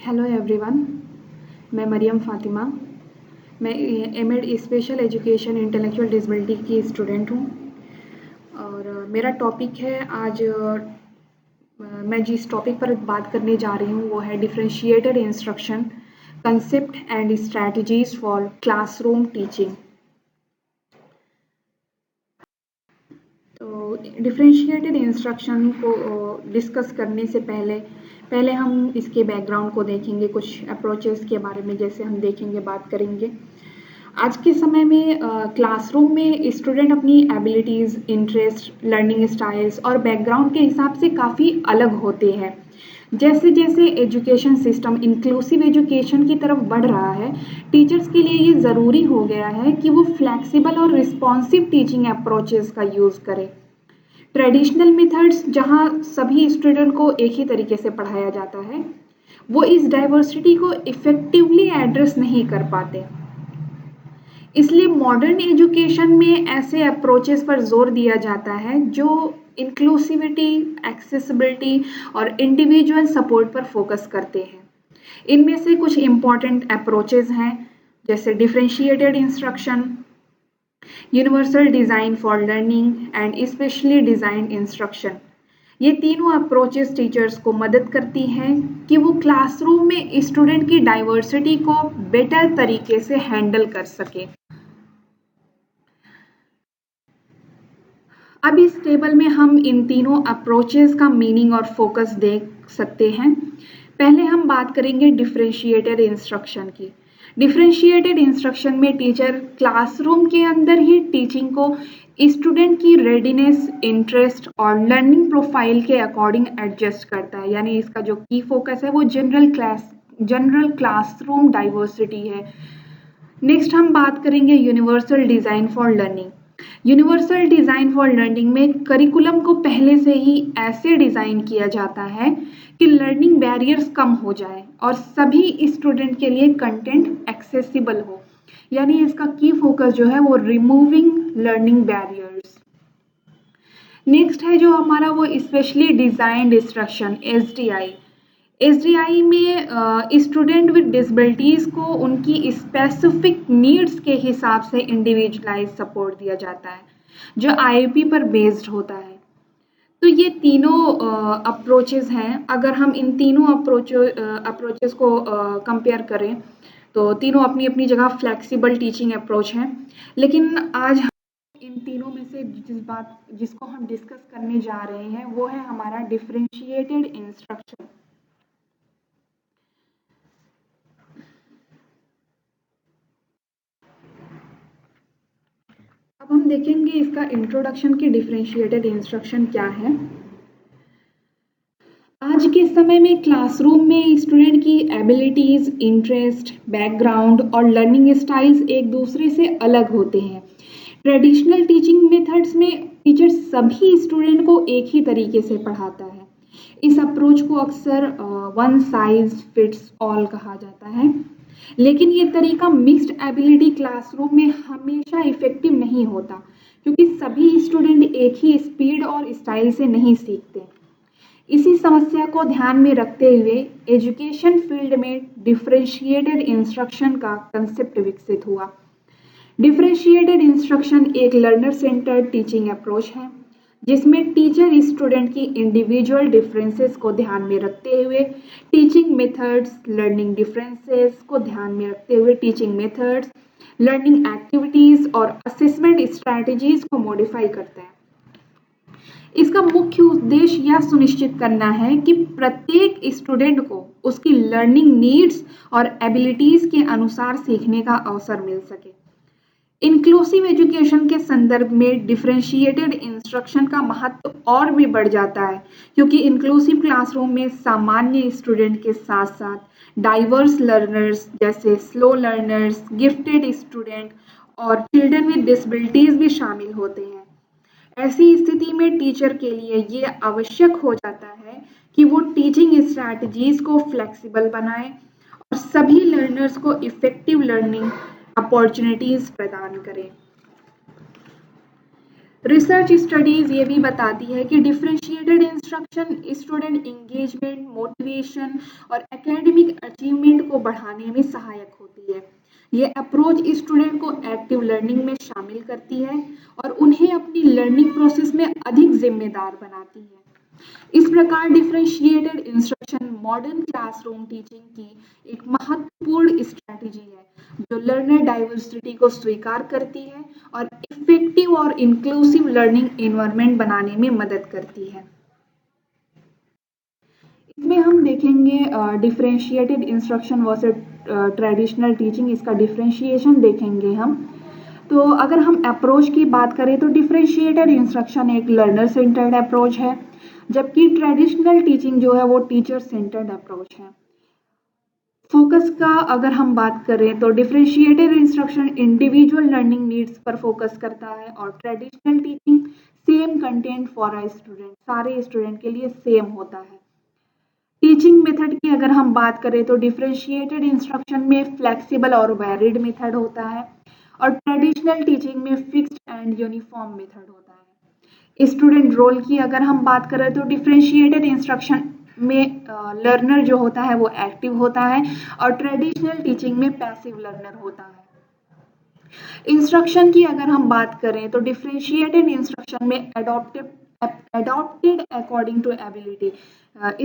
Hello everyone, मैं मरियम फ़ातिमा। मैं MEd special education intellectual disability की स्टूडेंट हूँ और मेरा टॉपिक है आज मैं जिस टॉपिक पर बात करने जा रही हूँ वो है differentiated instruction concept and strategies for classroom teaching. तो डिफरेंशिएटेड इंस्ट्रक्शन को डिस्कस करने से पहले हम इसके बैकग्राउंड को देखेंगे, कुछ अप्रोचेस के बारे में जैसे हम देखेंगे, बात करेंगे। आज के समय में क्लासरूम में स्टूडेंट अपनी एबिलिटीज़, इंटरेस्ट, लर्निंग स्टाइल्स और बैकग्राउंड के हिसाब से काफ़ी अलग होते हैं। जैसे जैसे एजुकेशन सिस्टम इंक्लूसिव एजुकेशन की तरफ बढ़ रहा है, टीचर्स के लिए ये ज़रूरी हो गया है कि वो फ्लेक्सिबल और रिस्पॉन्सिव टीचिंग अप्रोचेस का यूज़ करें। ट्रेडिशनल मेथड्स जहाँ सभी स्टूडेंट को एक ही तरीके से पढ़ाया जाता है, वो इस डाइवर्सिटी को इफ़ेक्टिवली एड्रेस नहीं कर पाते। इसलिए मॉडर्न एजुकेशन में ऐसे अप्रोचेस पर जोर दिया जाता है जो इंक्लूसिविटी, एक्सेसिबिलिटी और इंडिविजुअल सपोर्ट पर फोकस करते हैं। इनमें से कुछ इम्पॉर्टेंट अप्रोचेस हैं जैसे differentiated instruction, universal design for learning and specially designed instruction. ये तीनों अप्रोचेस टीचर्स को मदद करती हैं कि वो क्लासरूम में स्टूडेंट की डाइवर्सिटी को बेटर तरीके से हैंडल कर सके। अब इस टेबल में हम इन तीनों अप्रोचेस का मीनिंग और फोकस देख सकते हैं। पहले हम बात करेंगे डिफरेंशिएटेड इंस्ट्रक्शन की। डिफरेंशिएटेड इंस्ट्रक्शन में टीचर क्लासरूम के अंदर ही टीचिंग को स्टूडेंट की रेडीनेस, इंटरेस्ट और लर्निंग प्रोफाइल के अकॉर्डिंग एडजस्ट करता है। यानी इसका जो की फोकस है वो जनरल क्लासरूम डाइवर्सिटी है। नेक्स्ट हम बात करेंगे universal design for learning. Universal design for learning में करिकुलम को पहले से ही ऐसे डिज़ाइन किया जाता है कि लर्निंग बैरियर्स कम हो जाए और सभी स्टूडेंट के लिए कंटेंट एक्सेसिबल हो। यानी इसका की फोकस जो है वो रिमूविंग लर्निंग बैरियर्स। नेक्स्ट है जो हमारा वो specially designed instruction SDI. SDI में स्टूडेंट विद डिसेबिलिटीज़ को उनकी स्पेसिफिक नीड्स के हिसाब से इंडिविजुअलाइज सपोर्ट दिया जाता है जो आईपी पर बेस्ड होता है। तो ये तीनों अप्रोचेस हैं। अगर हम इन तीनों अप्रोचेस को कंपेयर करें तो तीनों अपनी अपनी जगह फ्लेक्सिबल टीचिंग अप्रोच हैं, लेकिन आज इन तीनों में से जिसको हम डिस्कस करने जा रहे हैं वो है हमारा डिफरेंशिएटेड इंस्ट्रक्शन। अब हम देखेंगे इसका इंट्रोडक्शन की डिफरेंशिएटेड इंस्ट्रक्शन क्या है। आज के समय में क्लासरूम में स्टूडेंट की एबिलिटीज़, इंटरेस्ट, बैकग्राउंड और लर्निंग स्टाइल्स एक दूसरे से अलग होते हैं। ट्रेडिशनल टीचिंग मेथड्स में टीचर सभी स्टूडेंट को एक ही तरीके से पढ़ाता है। इस अप्रोच को अक्सर वन साइज फिट्स ऑल कहा जाता है, लेकिन ये तरीका मिक्स्ड एबिलिटी क्लासरूम में हमेशा इफेक्टिव नहीं होता क्योंकि सभी स्टूडेंट एक ही स्पीड और स्टाइल से नहीं सीखते। इसी समस्या को ध्यान में रखते हुए एजुकेशन फील्ड में डिफरेंशिएटेड इंस्ट्रक्शन का कंसेप्ट विकसित हुआ। डिफरेंशिएटेड इंस्ट्रक्शन एक लर्नर सेंटर्ड टीचिंग अप्रोच है जिसमें टीचर स्टूडेंट की इंडिविजुअल डिफरेंसेस को ध्यान में रखते हुए टीचिंग मेथड्स, लर्निंग डिफरेंसेस को ध्यान में रखते हुए टीचिंग मेथड्स, लर्निंग एक्टिविटीज़ और असेसमेंट स्ट्रैटेजीज को मॉडिफाई करता है। इसका मुख्य उद्देश्य यह सुनिश्चित करना है कि प्रत्येक स्टूडेंट को उसकी लर्निंग नीड्स और एबिलिटीज़ के अनुसार सीखने का अवसर मिल सके। इंक्लूसिव एजुकेशन के संदर्भ में डिफरेंशिएटेड इंस्ट्रक्शन का महत्व और भी बढ़ जाता है क्योंकि इंक्लूसिव क्लासरूम में सामान्य स्टूडेंट के साथ साथ डाइवर्स लर्नर्स जैसे स्लो लर्नर्स, गिफ्टेड स्टूडेंट और चिल्ड्रन विद डिसेबिलिटीज़ भी शामिल होते हैं। ऐसी स्थिति में टीचर के लिए ये आवश्यक हो जाता है कि वो टीचिंग स्ट्रैटेजीज को फ्लेक्सिबल बनाए और सभी लर्नर्स को इफेक्टिव लर्निंग अपॉर्चुनिटीज प्रदान करें। रिसर्च स्टडीज ये भी बताती है कि differentiated instruction student engagement, motivation और एकेडमिक अचीवमेंट को बढ़ाने में सहायक होती है। ये अप्रोच स्टूडेंट को एक्टिव लर्निंग में शामिल करती है और उन्हें अपनी लर्निंग प्रोसेस में अधिक जिम्मेदार बनाती है। इस प्रकार differentiated instruction modern classroom teaching की एक महत्वपूर्ण स्ट्रेटजी है जो लर्नर डाइवर्सिटी को स्वीकार करती है और इफेक्टिव और इंक्लूसिव लर्निंग एनवायरनमेंट बनाने में मदद करती है। इसमें हम देखेंगे differentiated instruction versus traditional teaching, इसका डिफरेंशिएशन देखेंगे हम। तो अगर हम अप्रोच की बात करें तो डिफरेंशिएटेड इंस्ट्रक्शन एक लर्नर सेंटर्ड अप्रोच है, जबकि ट्रेडिशनल टीचिंग जो है वो टीचर सेंटर्ड अप्रोच है। फोकस का अगर हम बात करें तो differentiated instruction individual learning needs पर फोकस करता है और traditional teaching same content for a student, सारे स्टूडेंट के लिए सेम होता है। टीचिंग मेथड की अगर हम बात करें तो डिफरेंशिएटेड इंस्ट्रक्शन में फ्लेक्सिबल और वैरिड मेथड होता है और ट्रेडिशनल टीचिंग में फिक्स्ड एंड यूनिफॉर्म मेथड होता है। स्टूडेंट रोल की अगर हम बात करें तो डिफरेंशिएटेड इंस्ट्रक्शन में लर्नर जो होता है वो एक्टिव होता है और ट्रेडिशनल टीचिंग में पैसिव लर्नर होता है। इंस्ट्रक्शन की अगर हम बात करें तो डिफरेंशिएटेड इंस्ट्रक्शन में adopted according to ability,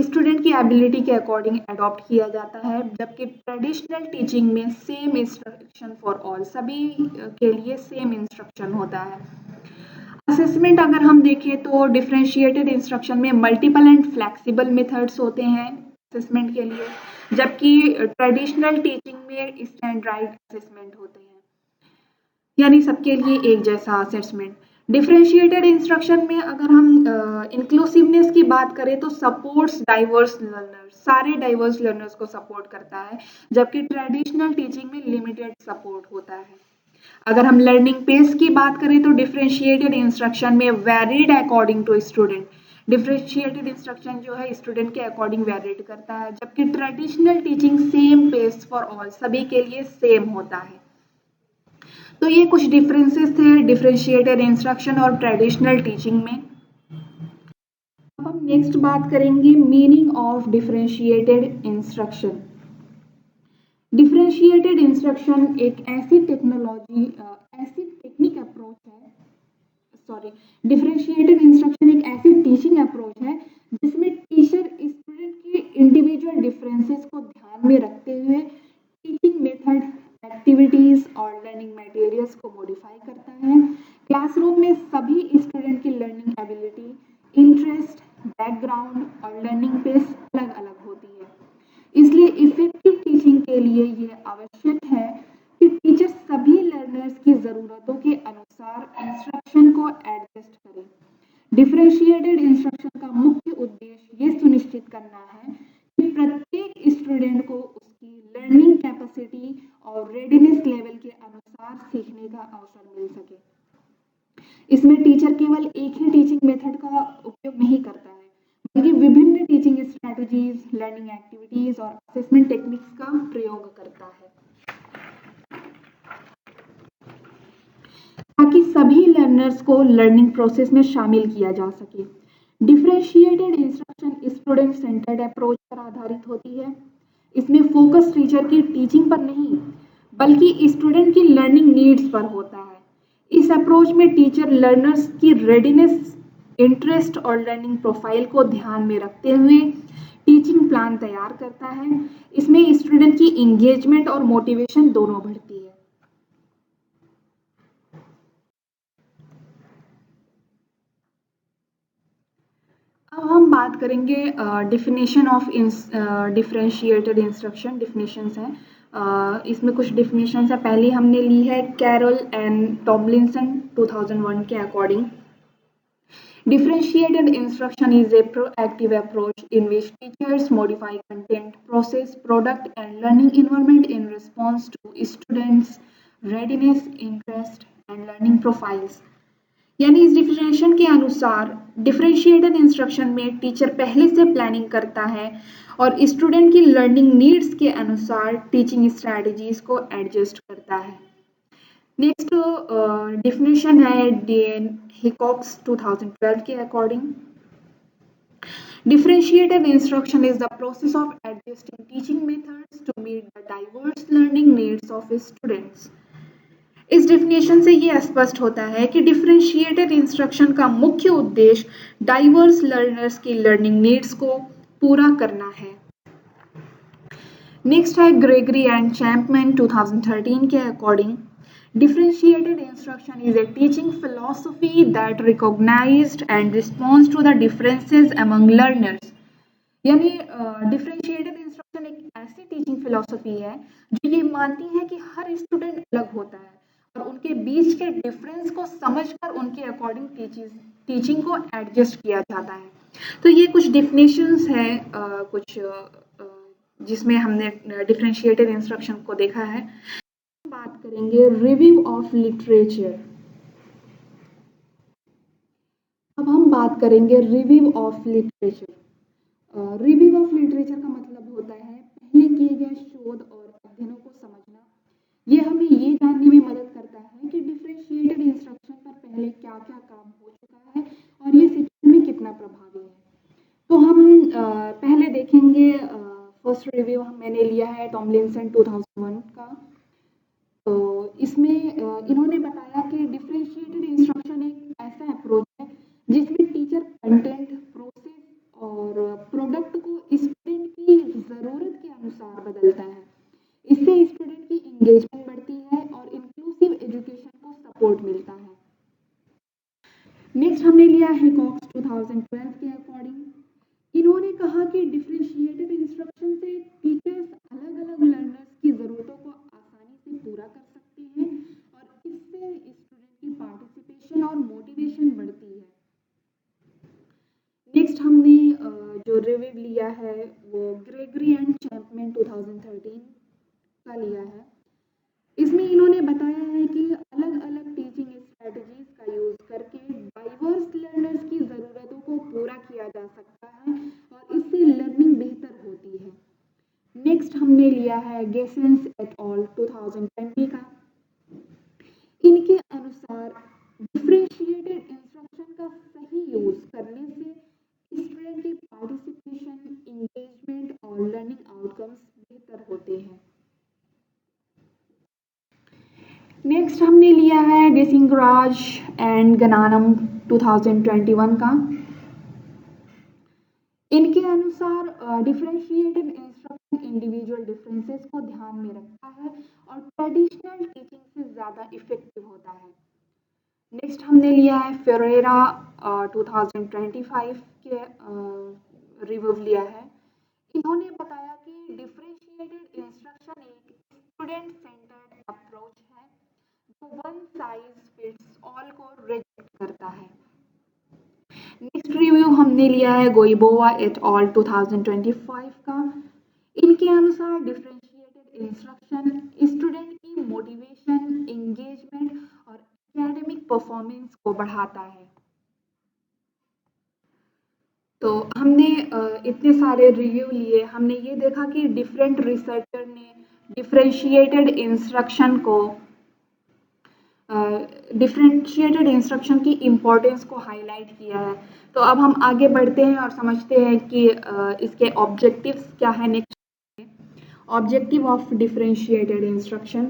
student की एबिलिटी के अकॉर्डिंग अडॉप्ट किया जाता है, जबकि ट्रेडिशनल टीचिंग में सेम इंस्ट्रक्शन फॉर ऑल, सभी के लिए सेम इंस्ट्रक्शन होता है। असेसमेंट अगर हम देखें तो डिफरेंशिएटेड इंस्ट्रक्शन में मल्टीपल एंड फ्लेक्सिबल मेथड्स होते हैं असेसमेंट के लिए, जबकि ट्रेडिशनल टीचिंग में स्टैंडर्डाइज्ड असेसमेंट होते हैं, यानी सबके लिए एक जैसा असेसमेंट। डिफरेंशिएटेड इंस्ट्रक्शन में अगर हम इंक्लूसिवनेस की बात करें तो सपोर्ट्स डाइवर्स लर्नर्स, सारे डाइवर्स लर्नर्स को सपोर्ट करता है, जबकि ट्रेडिशनल टीचिंग में लिमिटेड सपोर्ट होता है। अगर हम लर्निंग पेस की बात करें तो डिफरेंशिएटेड इंस्ट्रक्शन में varied according to student, differentiated instruction जो है स्टूडेंट के अकॉर्डिंग वैरिड करता है, जबकि traditional teaching same pace for all, सभी के लिए सेम होता है। तो ये कुछ डिफरेंसेस थे डिफरेंशिएटेड इंस्ट्रक्शन और ट्रेडिशनल टीचिंग में। अब हम नेक्स्ट बात करेंगे meaning of differentiated instruction. Differentiated instruction एक ऐसी टेक्निक अप्रोच है, डिफरेंशिएटेड इंस्ट्रक्शन एक ऐसी टीचिंग अप्रोच है जिसमें टीचर स्टूडेंट के इंडिविजुअल डिफरेंसेस को ध्यान में रखते हुए टीचिंग मेथड, एक्टिविटीज और लर्निंग मटेरियल्स को मॉडिफाई करता है। क्लासरूम में सभी स्टूडेंट की लर्निंग एबिलिटी, इंटरेस्ट, बैकग्राउंड और लर्निंग पेस अलग अलग होती है, इसलिए इफेक्टिव टीचिंग के लिए ये आवश्यक है कि टीचर सभी लर्नर्स की ज़रूरतों के अनुसार इंस्ट्रक्शन को एडजस्ट करें। डिफरेंशिएटेड इंस्ट्रक्शन का मुख्य उद्देश्य ये सुनिश्चित करना है कि प्रत्येक स्टूडेंट को उसकी लर्निंग कैपेसिटी और रेडीनेस लेवल के अनुसार सीखने का अवसर मिल सके। इसमें टीचर केवल एक ही टीचिंग मेथड का उपयोग नहीं करता है, बल्कि विभिन्न टीचिंग स्ट्रैटेजीज, लर्निंग एक्टिविटीज और असेसमेंट टेक्निक्स का प्रयोग करता है ताकि सभी लर्नर्स को लर्निंग प्रोसेस में शामिल किया जा सके। Differentiated instruction student centred approach पर आधारित होती है। इसमें फोकस टीचर की टीचिंग पर नहीं, बल्कि स्टूडेंट की लर्निंग नीड्स पर होता है। इस अप्रोच में टीचर लर्नर्स की रेडीनेस, इंटरेस्ट और लर्निंग प्रोफाइल को ध्यान में रखते हुए टीचिंग प्लान तैयार करता है। इसमें स्टूडेंट की इंगेजमेंट और मोटिवेशन दोनों बढ़ती है। अब हम बात करेंगे definition of differentiated instruction. Definitions हैं, इसमें कुछ डिफिनेशंस है। पहली हमने ली है कैरोल एंड टॉमलिंसन 2001 के according. Differentiated instruction is a proactive approach in which teachers modify content, process, product, and learning environment in response to students' readiness, interest, and learning profiles. यानी इस डिफरेंशिएशन के अनुसार differentiated instruction में teacher पहले से planning करता है और स्टूडेंट की लर्निंग नीड्स के अनुसार टीचिंग स्ट्रैटेजीज को एडजस्ट करता है। नेक्स्ट डिफिनेशन है डीएन हिकॉक्स 2012 के according, differentiated instruction is the process of adjusting teaching methods to meet the diverse learning needs of students. इस डेफिनेशन से ये स्पष्ट होता है कि डिफरेंशिएटेड इंस्ट्रक्शन का मुख्य उद्देश्य डाइवर्स लर्नर्स की लर्निंग नीड्स को पूरा करना है। नेक्स्ट है ग्रेगरी एंड चैंपमैन 2013 के according, differentiated instruction is a teaching philosophy that recognized and responds to the differences among learners. यानी डिफरेंशिएटेड इंस्ट्रक्शन एक ऐसी टीचिंग फिलॉसफी है जो ये मानती है कि हर स्टूडेंट अलग होता है और उनके बीच के डिफरेंस को समझकर उनके अकॉर्डिंग टीचिंग को एडजस्ट किया जाता है। तो ये कुछ डिफिनेशंस है कुछ जिसमें हमने डिफरेंशिएटेड इंस्ट्रक्शन को देखा है। बात करेंगे रिव्यू ऑफ लिटरेचर। अब हम बात करेंगे review of literature. Review of literature का मतलब होता है पहले किए गए शोध और अध्ययनों को समझना। ये हमें ये जानने में मदद करता है कि डिफरेंशिएटेड इंस्ट्रक्शन पर पहले क्या क्या काम हो चुका है और ये शिक्षा में कितना प्रभावी है। तो हम पहले देखेंगे फर्स्ट रिव्यू मैंने लिया है टॉमलिंसन 2001 का। तो इसमें इन्होंने बताया कि डिफरेंशिएटेड इंस्ट्रक्शन एक ऐसा अप्रोच है जिसमें टीचर कंटेंट, प्रोसेस और प्रोडक्ट को स्टूडेंट की ज़रूरत के अनुसार बदलता है। इससे स्टूडेंट की इंगेजमेंट बढ़ती है और इंक्लूसिव एजुकेशन को सपोर्ट मिलता है। नेक्स्ट हमने लिया हिकॉक्स 2012 के अकॉर्डिंग, इन्होंने कहा कि डिफरेंशिएटेड इंस्ट्रक्शन से टीचर्स अलग अलग लर्नर्स की ज़रूरतों को आसानी से पूरा कर सकते हैं और इससे स्टूडेंट की पार्टिसिपेशन और मोटिवेशन बढ़ती है। नेक्स्ट हमने जो रिव्यू लिया है वो ग्रेगरी एंड चैंपमैन 2013 का लिया है। इसमें इन्होंने बताया है कि अलग अलग टीचिंग स्ट्रेटजीज का यूज़ करके डाइवर्स लर्नर्स की ज़रूरतों को पूरा किया जा सकता है और इससे लर्निंग बेहतर होती है। नेक्स्ट हमने लिया है गेसेंस एट ऑल 2020 का। इनके अनुसार डिफरेंशिएटेड इंस्ट्रक्शन का सही यूज़ करने से स्टूडेंट की पार्टिसिपेशन, इंगेजमेंट और लर्निंग आउटकम्स बेहतर होते हैं। नेक्स्ट हमने लिया है डेसिंगराज एंड गनानम 2021 का। इनके अनुसार डिफरेंशिएटेड इंस्ट्रक्शन इंडिविजुअल डिफरेंसेस को ध्यान में रखता है और ट्रेडिशनल टीचिंग से ज़्यादा इफेक्टिव होता है। नेक्स्ट हमने लिया है फेरेरा 2025 के रिव्यू लिया है। इन्होंने बताया कि डिफरेंशिएटेड इंस्ट्रक्शन एक स्टूडेंट सेंटर्ड अप्रोच है जो वन साइज फिट्स ऑल को रिजेक्ट करता है। नेक्स्ट रिव्यू हमने लिया है गोइबोवा एट ऑल 2025 का। इनके अनुसार डिफरेंशिएटेड इंस्ट्रक्शन स्टूडेंट की मोटिवेशन, एंगेजमेंट और एकेडमिक परफॉर्मेंस को बढ़ाता है। तो हमने इतने सारे रिव्यू लिए, हमने ये देखा कि डिफरेंट रिसर्चर ने डिफरेंशिएटेड इंस्ट्रक्शन को डिफरेंशिएटेड इंस्ट्रक्शन की इम्पोर्टेंस को हाईलाइट किया है। तो अब हम आगे बढ़ते हैं और समझते हैं कि इसके ऑब्जेक्टिव्स क्या है। Next objective of differentiated instruction.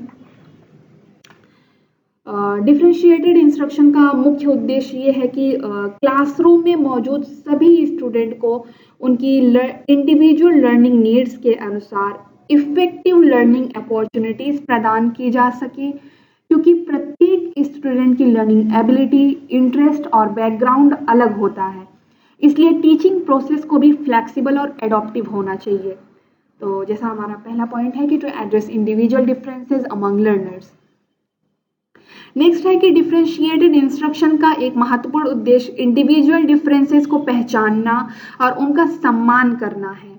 Differentiated instruction का मुख्य उद्देश्य ये है कि क्लासरूम में मौजूद सभी स्टूडेंट को उनकी इंडिविजुअल लर्निंग नीड्स के अनुसार इफेक्टिव लर्निंग अपॉर्चुनिटीज़ प्रदान की जा सके, क्योंकि प्रत्येक स्टूडेंट की लर्निंग एबिलिटी, इंटरेस्ट और बैकग्राउंड अलग होता है। इसलिए टीचिंग प्रोसेस को भी फ्लेक्सिबल और एडॉप्टिव होना चाहिए। तो जैसा हमारा पहला पॉइंट है कि to address individual differences among learners. Next है कि डिफरेंशिएटेड इंस्ट्रक्शन का एक महत्वपूर्ण उद्देश्य इंडिविजुअल डिफरेंसेस को पहचानना और उनका सम्मान करना है।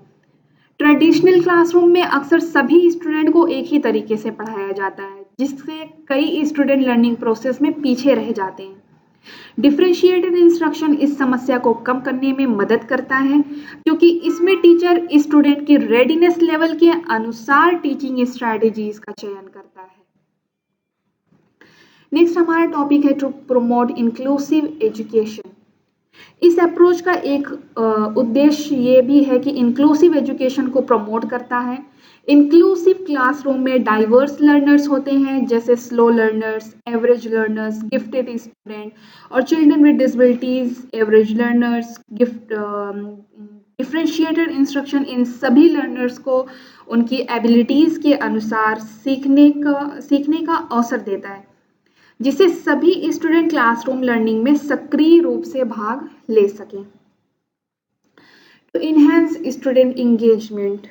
ट्रेडिशनल क्लासरूम में अक्सर सभी स्टूडेंट को एक ही तरीके से पढ़ाया जाता है, जिससे कई स्टूडेंट लर्निंग प्रोसेस में पीछे रह जाते हैं। डिफरेंशिएटेड इंस्ट्रक्शन इस समस्या को कम करने में मदद करता है, क्योंकि इसमें टीचर स्टूडेंट की रेडीनेस लेवल के अनुसार टीचिंग स्ट्रैटेजीज का चयन करता है। नेक्स्ट हमारा टॉपिक है टू प्रमोट इंक्लूसिव एजुकेशन। इस अप्रोच का एक उद्देश्य ये भी है कि इंक्लूसिव एजुकेशन को प्रमोट करता है। इंक्लूसिव क्लासरूम में डाइवर्स लर्नर्स होते हैं, जैसे slow learners, average learners, gifted student और children with disabilities, average learners, differentiated instruction इन सभी लर्नर्स को उनकी एबिलिटीज के अनुसार सीखने का अवसर देता है, जिससे सभी स्टूडेंट क्लासरूम लर्निंग में सक्रिय रूप से भाग ले सकें। To enhance student engagement,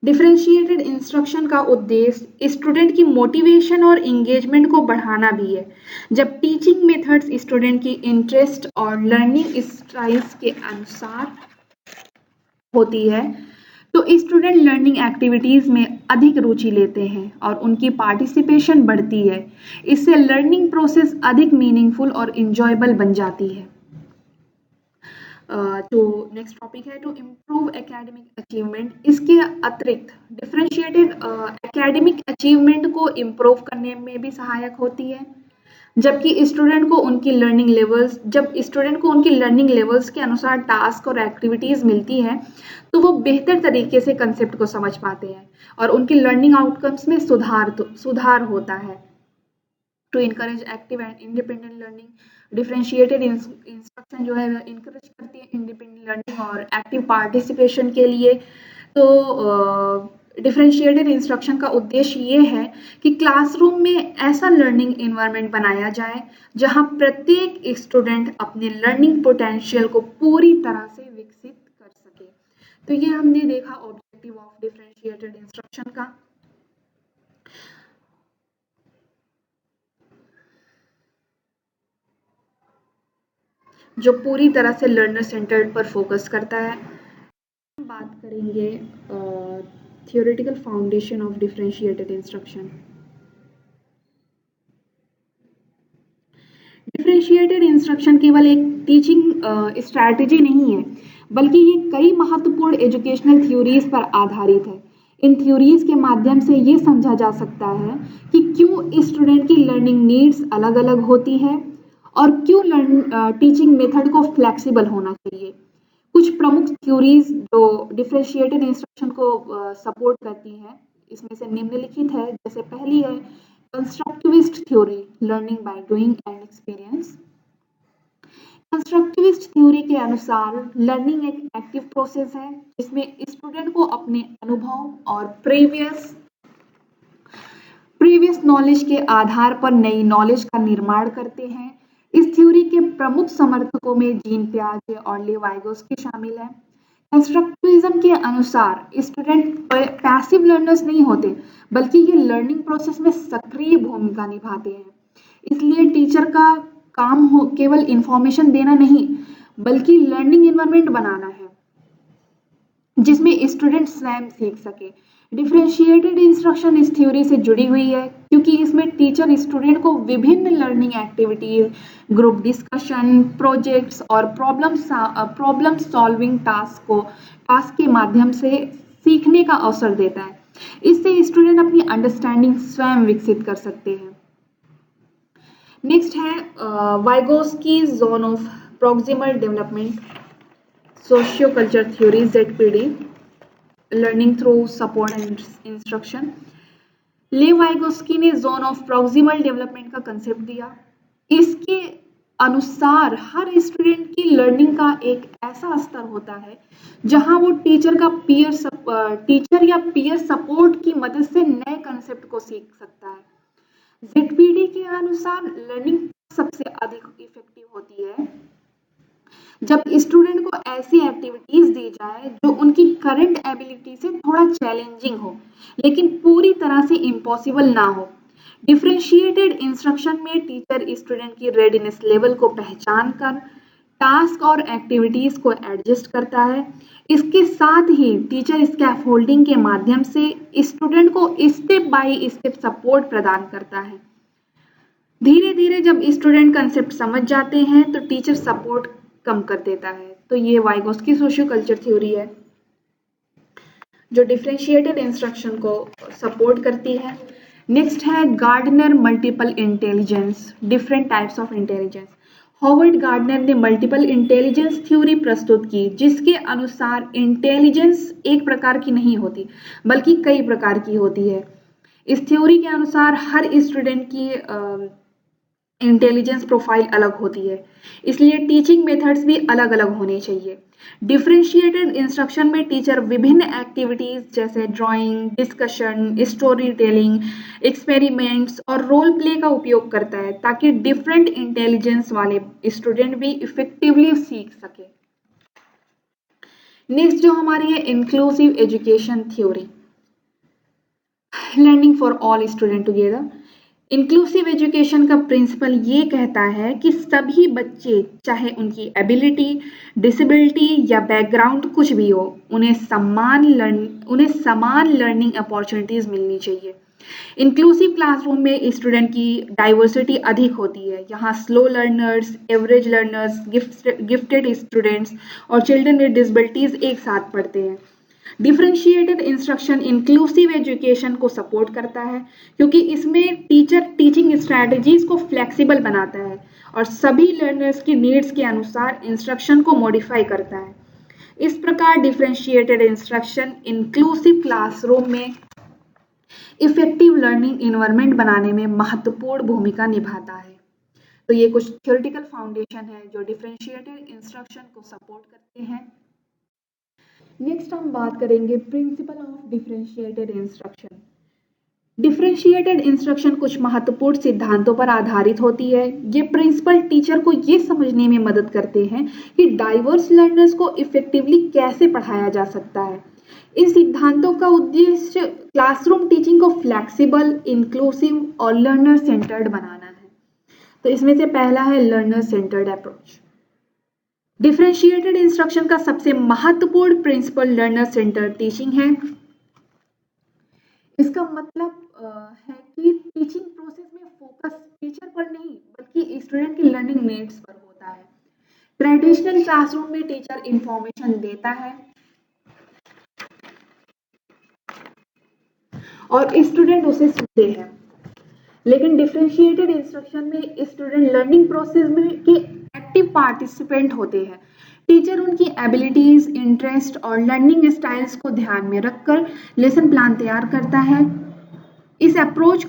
differentiated instruction का उद्देश्य स्टूडेंट की मोटिवेशन और इंगेजमेंट को बढ़ाना भी है। जब टीचिंग मेथड्स स्टूडेंट की इंटरेस्ट और लर्निंग स्टाइल्स के अनुसार होती है तो स्टूडेंट लर्निंग एक्टिविटीज में अधिक रुचि लेते हैं और उनकी पार्टिसिपेशन बढ़ती है। इससे लर्निंग प्रोसेस अधिक मीनिंगफुल और इंजॉयबल बन जाती है। तो नेक्स्ट टॉपिक है टू इम्प्रूव एकेडमिक अचीवमेंट। इसके अतिरिक्त डिफरेंशिएटेड एकेडमिक अचीवमेंट को इम्प्रूव करने में भी सहायक होती है। जब स्टूडेंट को उनकी लर्निंग लेवल्स के अनुसार टास्क और एक्टिविटीज मिलती हैं तो वो बेहतर तरीके से कंसेप्ट को समझ पाते हैं और उनकी लर्निंग आउटकम्स में सुधार होता है। To encourage active and independent learning, differentiated instruction जो है इनकरेज करती है इंडिपेंडेंट लर्निंग और एक्टिव पार्टिसिपेशन के लिए। तो डिफरेंशिएटेड इंस्ट्रक्शन का उद्देश्य ये है कि क्लासरूम में ऐसा लर्निंग एनवायरनमेंट बनाया जाए जहां प्रत्येक स्टूडेंट अपने लर्निंग पोटेंशियल को पूरी तरह से विकसित कर सके। तो ये हमने देखा ऑब्जेक्टिव ऑफ डिफरेंशिएटेड इंस्ट्रक्शन का। जो पूरी तरह से लर्नर सेंटर्ड पर फोकस करता है। हम बात करेंगे theoretical foundation of differentiated instruction. Differentiated instruction केवल एक टीचिंग स्ट्रैटेजी नहीं है, बल्कि ये कई महत्वपूर्ण एजुकेशनल थ्योरीज पर आधारित है। इन थ्योरीज के माध्यम से ये समझा जा सकता है कि क्यों स्टूडेंट की लर्निंग नीड्स अलग अलग होती है और क्यों टीचिंग मेथड को फ्लेक्सिबल होना चाहिए। कुछ प्रमुख थ्योरीज जो डिफरेंशिएटेड इंस्ट्रक्शन को सपोर्ट करती हैं, इसमें से निम्नलिखित है। जैसे पहली है constructivist theory, learning by doing and experience. Constructivist theory के अनुसार लर्निंग एक एक्टिव प्रोसेस है जिसमें स्टूडेंट को अपने अनुभव और प्रीवियस नॉलेज के आधार पर नई नॉलेज का निर्माण करते हैं। इस थ्योरी के प्रमुख समर्थकों में जीन पियाजे और लेवाइगोस्की शामिल है। कंस्ट्रक्टिविज्म के अनुसार स्टूडेंट पैसिव लर्नर्स नहीं होते, बल्कि ये लर्निंग प्रोसेस में सक्रिय भूमिका निभाते हैं। इसलिए टीचर का काम केवल इंफॉर्मेशन देना नहीं, बल्कि लर्निंग एनवायरनमेंट बनाना है जिसमें स्टूडेंट स्वयं सीख सके। डिफरेंशिएटेड इंस्ट्रक्शन इस थ्योरी से जुड़ी हुई है क्योंकि इसमें टीचर स्टूडेंट को विभिन्न learning activities, group discussion, projects और प्रॉब्लम सॉल्विंग टास्क के माध्यम से सीखने का अवसर देता है। इससे स्टूडेंट अपनी अंडरस्टैंडिंग स्वयं विकसित कर सकते हैं। नेक्स्ट है Vygotsky zone of proximal development, socio culture theory, ZPD, learning through support and instruction. Lev Vygotsky ने जोन ऑफ प्रॉक्सिमल डेवलपमेंट का कंसेप्ट दिया। इसके अनुसार हर स्टूडेंट की लर्निंग का एक ऐसा स्तर होता है जहां वो टीचर या पीयर सपोर्ट की मदद से नए कंसेप्ट को सीख सकता है। ZPD के अनुसार लर्निंग सबसे अधिक इफेक्टिव होती है जब स्टूडेंट को ऐसी एक्टिविटीज दी जाए जो उनकी करंट एबिलिटी से थोड़ा चैलेंजिंग हो, लेकिन पूरी तरह से इम्पॉसिबल ना हो। डिफरेंशिएटेड इंस्ट्रक्शन में टीचर स्टूडेंट की रेडीनेस लेवल को पहचान कर टास्क और एक्टिविटीज को एडजस्ट करता है। इसके साथ ही टीचर स्कैफोल्डिंग के माध्यम से स्टूडेंट को स्टेप बाय स्टेप सपोर्ट प्रदान करता है। धीरे धीरे जब स्टूडेंट कंसेप्ट समझ जाते हैं तो टीचर सपोर्ट कम कर देता है। तो ये वाइगोस्की सोशियो कल्चर थ्योरी है जो डिफरेंशिएटेड इंस्ट्रक्शन को सपोर्ट करती है। नेक्स्ट है Gardner multiple intelligence, different types of intelligence. Howard Gardner ने मल्टीपल इंटेलिजेंस थ्योरी प्रस्तुत की, जिसके अनुसार इंटेलिजेंस एक प्रकार की नहीं होती बल्कि कई प्रकार की होती है। इस थ्योरी के अनुसार हर स्टूडेंट की इंटेलिजेंस प्रोफाइल अलग होती है, इसलिए टीचिंग मेथड्स भी अलग अलग होने चाहिए। डिफरेंशिएटेड इंस्ट्रक्शन में टीचर विभिन्न एक्टिविटीज जैसे drawing, discussion, story telling, experiments और रोल प्ले का उपयोग करता है ताकि डिफरेंट इंटेलिजेंस वाले स्टूडेंट भी इफेक्टिवली सीख सके। नेक्स्ट जो हमारी है inclusive education theory, learning for all student together. Inclusive education का प्रिंसिपल ये कहता है कि सभी बच्चे, चाहे उनकी एबिलिटी, डिसेबिलिटी या बैकग्राउंड कुछ भी हो, उन्हें समान लर्निंग अपॉर्चुनिटीज मिलनी चाहिए। इंक्लूसिव क्लासरूम में स्टूडेंट की डाइवर्सिटी अधिक होती है। यहाँ slow learners, average learners, gifted students और चिल्ड्रन विद डिसेबिलिटीज एक साथ पढ़ते हैं। डिफरेंशिएटेड इंस्ट्रक्शन इंक्लूसिव एजुकेशन को सपोर्ट करता है क्योंकि इसमें टीचर टीचिंग स्ट्रैटेजीज को फ्लेक्सिबल बनाता है और सभी लर्नर्स की नीड्स के अनुसार इंस्ट्रक्शन को मॉडिफाई करता है। इस प्रकार डिफरेंशिएटेड इंस्ट्रक्शन इंक्लूसिव क्लासरूम में इफेक्टिव लर्निंग इन्वायरमेंट बनाने में महत्वपूर्ण भूमिका निभाता है। तो ये कुछ थ्योरेटिकल फाउंडेशन है जो डिफरेंशिएटेड इंस्ट्रक्शन को सपोर्ट करते हैं। नेक्स्ट हम बात करेंगे principle of differentiated instruction. Differentiated instruction कुछ महत्वपूर्ण सिद्धांतों पर आधारित होती है। ये प्रिंसिपल टीचर को ये समझने में मदद करते हैं कि डाइवर्स लर्नर्स को इफेक्टिवली कैसे पढ़ाया जा सकता है। इन सिद्धांतों का उद्देश्य क्लासरूम टीचिंग को फ्लेक्सिबल, इंक्लूसिव और लर्नर सेंटर्ड बनाना है। तो इसमें से पहला है learner centred approach. Differentiated instruction का सबसे महत्वपूर्ण प्रिंसिपल लर्नर सेंटर्ड टीचिंग है। इसका मतलब है कि टीचिंग प्रोसेस में फोकस टीचर पर नहीं बल्कि स्टूडेंट की लर्निंग नीड्स पर होता है। ट्रेडिशनल क्लासरूम में टीचर इंफॉर्मेशन देता है और स्टूडेंट उसे सुनते हैं, लेकिन डिफरेंशिएटेड इंस्ट्रक्शन में स्टूडेंट लर्निंग प्रोसेस में के एक्टिव पार्टिसिपेंट होते हैं। टीचर उनकी एबिलिटीज, इंटरेस्ट और लर्निंग स्टाइल्स को ध्यान में रखकर लेसन प्लान तैयार करता है। इस अप्रोच से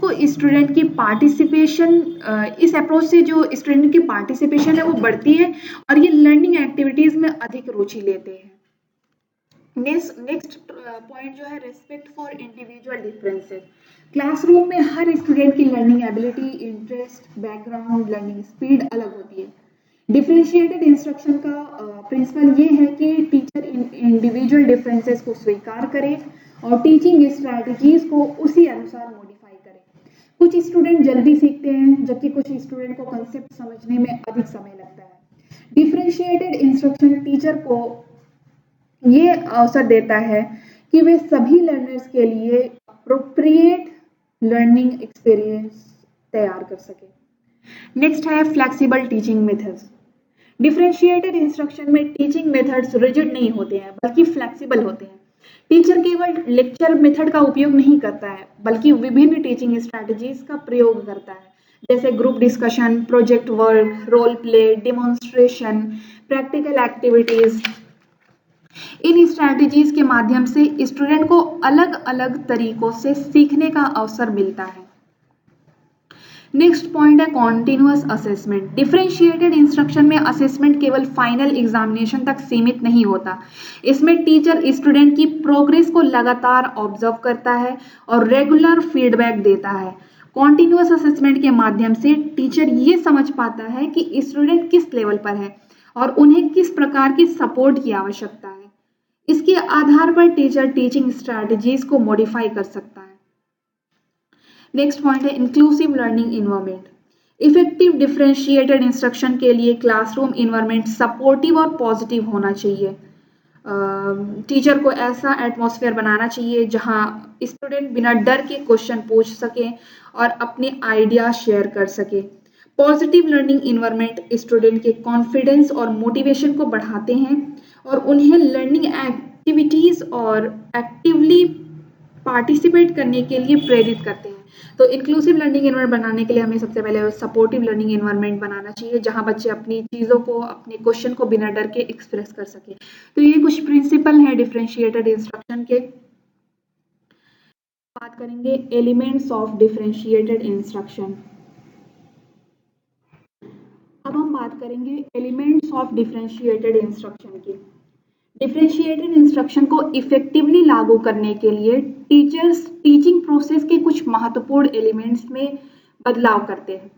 जो स्टूडेंट की पार्टिसिपेशन है वो बढ़ती है और ये लर्निंग एक्टिविटीज में अधिक रुचि लेते हैं। नेक्स्ट पॉइंट जो है respect for individual differences. Classroom में हर स्टूडेंट की learning ability, interest, background, learning speed अलग होती है। डिफरेंशिएटेड इंस्ट्रक्शन का प्रिंसिपल ये है कि टीचर इंडिविजुअल डिफरेंसेस को स्वीकार करे और टीचिंग स्ट्रैटेजीज को उसी अनुसार मॉडिफाई करे। कुछ स्टूडेंट जल्दी सीखते हैं जबकि कुछ स्टूडेंट को कंसेप्ट समझने में अधिक समय लगता है। डिफरेंशिएटेड इंस्ट्रक्शन टीचर को ये अवसर देता है कि वे सभी लर्नर्स के लिए अप्रोप्रिएट लर्निंग एक्सपीरियंस तैयार कर सके। नेक्स्ट है flexible teaching methods. Differentiated instruction में टीचिंग मेथड्स रिजिड नहीं होते हैं बल्कि फ्लेक्सिबल होते हैं। टीचर केवल लेक्चर मेथड का उपयोग नहीं करता है बल्कि विभिन्न टीचिंग स्ट्रैटेजीज का प्रयोग करता है, जैसे group discussion, project work, role play, demonstration, practical activities. इन स्ट्रैटेजीज के माध्यम से स्टूडेंट को अलग अलग तरीकों से सीखने का अवसर मिलता है। नेक्स्ट पॉइंट है कॉन्टिन्यूअस असेसमेंट। डिफरेंशिएटेड इंस्ट्रक्शन में असेसमेंट केवल फाइनल एग्जामिनेशन तक सीमित नहीं होता। इसमें टीचर स्टूडेंट की प्रोग्रेस को लगातार ऑब्जर्व करता है और रेगुलर फीडबैक देता है। कॉन्टिन्यूअस असेसमेंट के माध्यम से टीचर ये समझ पाता है कि स्टूडेंट किस लेवल पर है और उन्हें किस प्रकार की सपोर्ट की आवश्यकता है। इसके आधार पर टीचर टीचिंग स्ट्रैटेजीज को मॉडिफाई कर सकता है। नेक्स्ट पॉइंट है inclusive learning environment. Effective differentiated instruction के लिए क्लासरूम इन्वायरमेंट सपोर्टिव और पॉजिटिव होना चाहिए। टीचर को ऐसा एटमॉस्फेयर बनाना चाहिए जहां स्टूडेंट बिना डर के क्वेश्चन पूछ सके और अपने आइडिया शेयर कर सके। पॉजिटिव लर्निंग इन्वायरमेंट स्टूडेंट के कॉन्फिडेंस और मोटिवेशन को बढ़ाते हैं और उन्हें लर्निंग एक्टिविटीज और एक्टिवली पार्टिसिपेट करने के लिए प्रेरित करते हैं। तो इंक्लूसिव लर्निंग एनवायरनमेंट बनाने के लिए हमें सबसे पहले सपोर्टिव लर्निंग एनवायरनमेंट बनाना चाहिए, जहाँ बच्चे अपनी चीज़ों को, अपने क्वेश्चन को बिना डर के एक्सप्रेस कर सके। तो ये कुछ प्रिंसिपल है डिफरेंशिएटेड इंस्ट्रक्शन के। बात करेंगे एलिमेंट्स ऑफ डिफरेंशिएटेड इंस्ट्रक्शन। अब हम बात करेंगे एलिमेंट्स ऑफ डिफरेंशिएटेड इंस्ट्रक्शन की। डिफरेंशिएटेड इंस्ट्रक्शन को इफेक्टिवली लागू करने के लिए टीचर्स टीचिंग प्रोसेस के कुछ महत्वपूर्ण एलिमेंट्स में बदलाव करते हैं।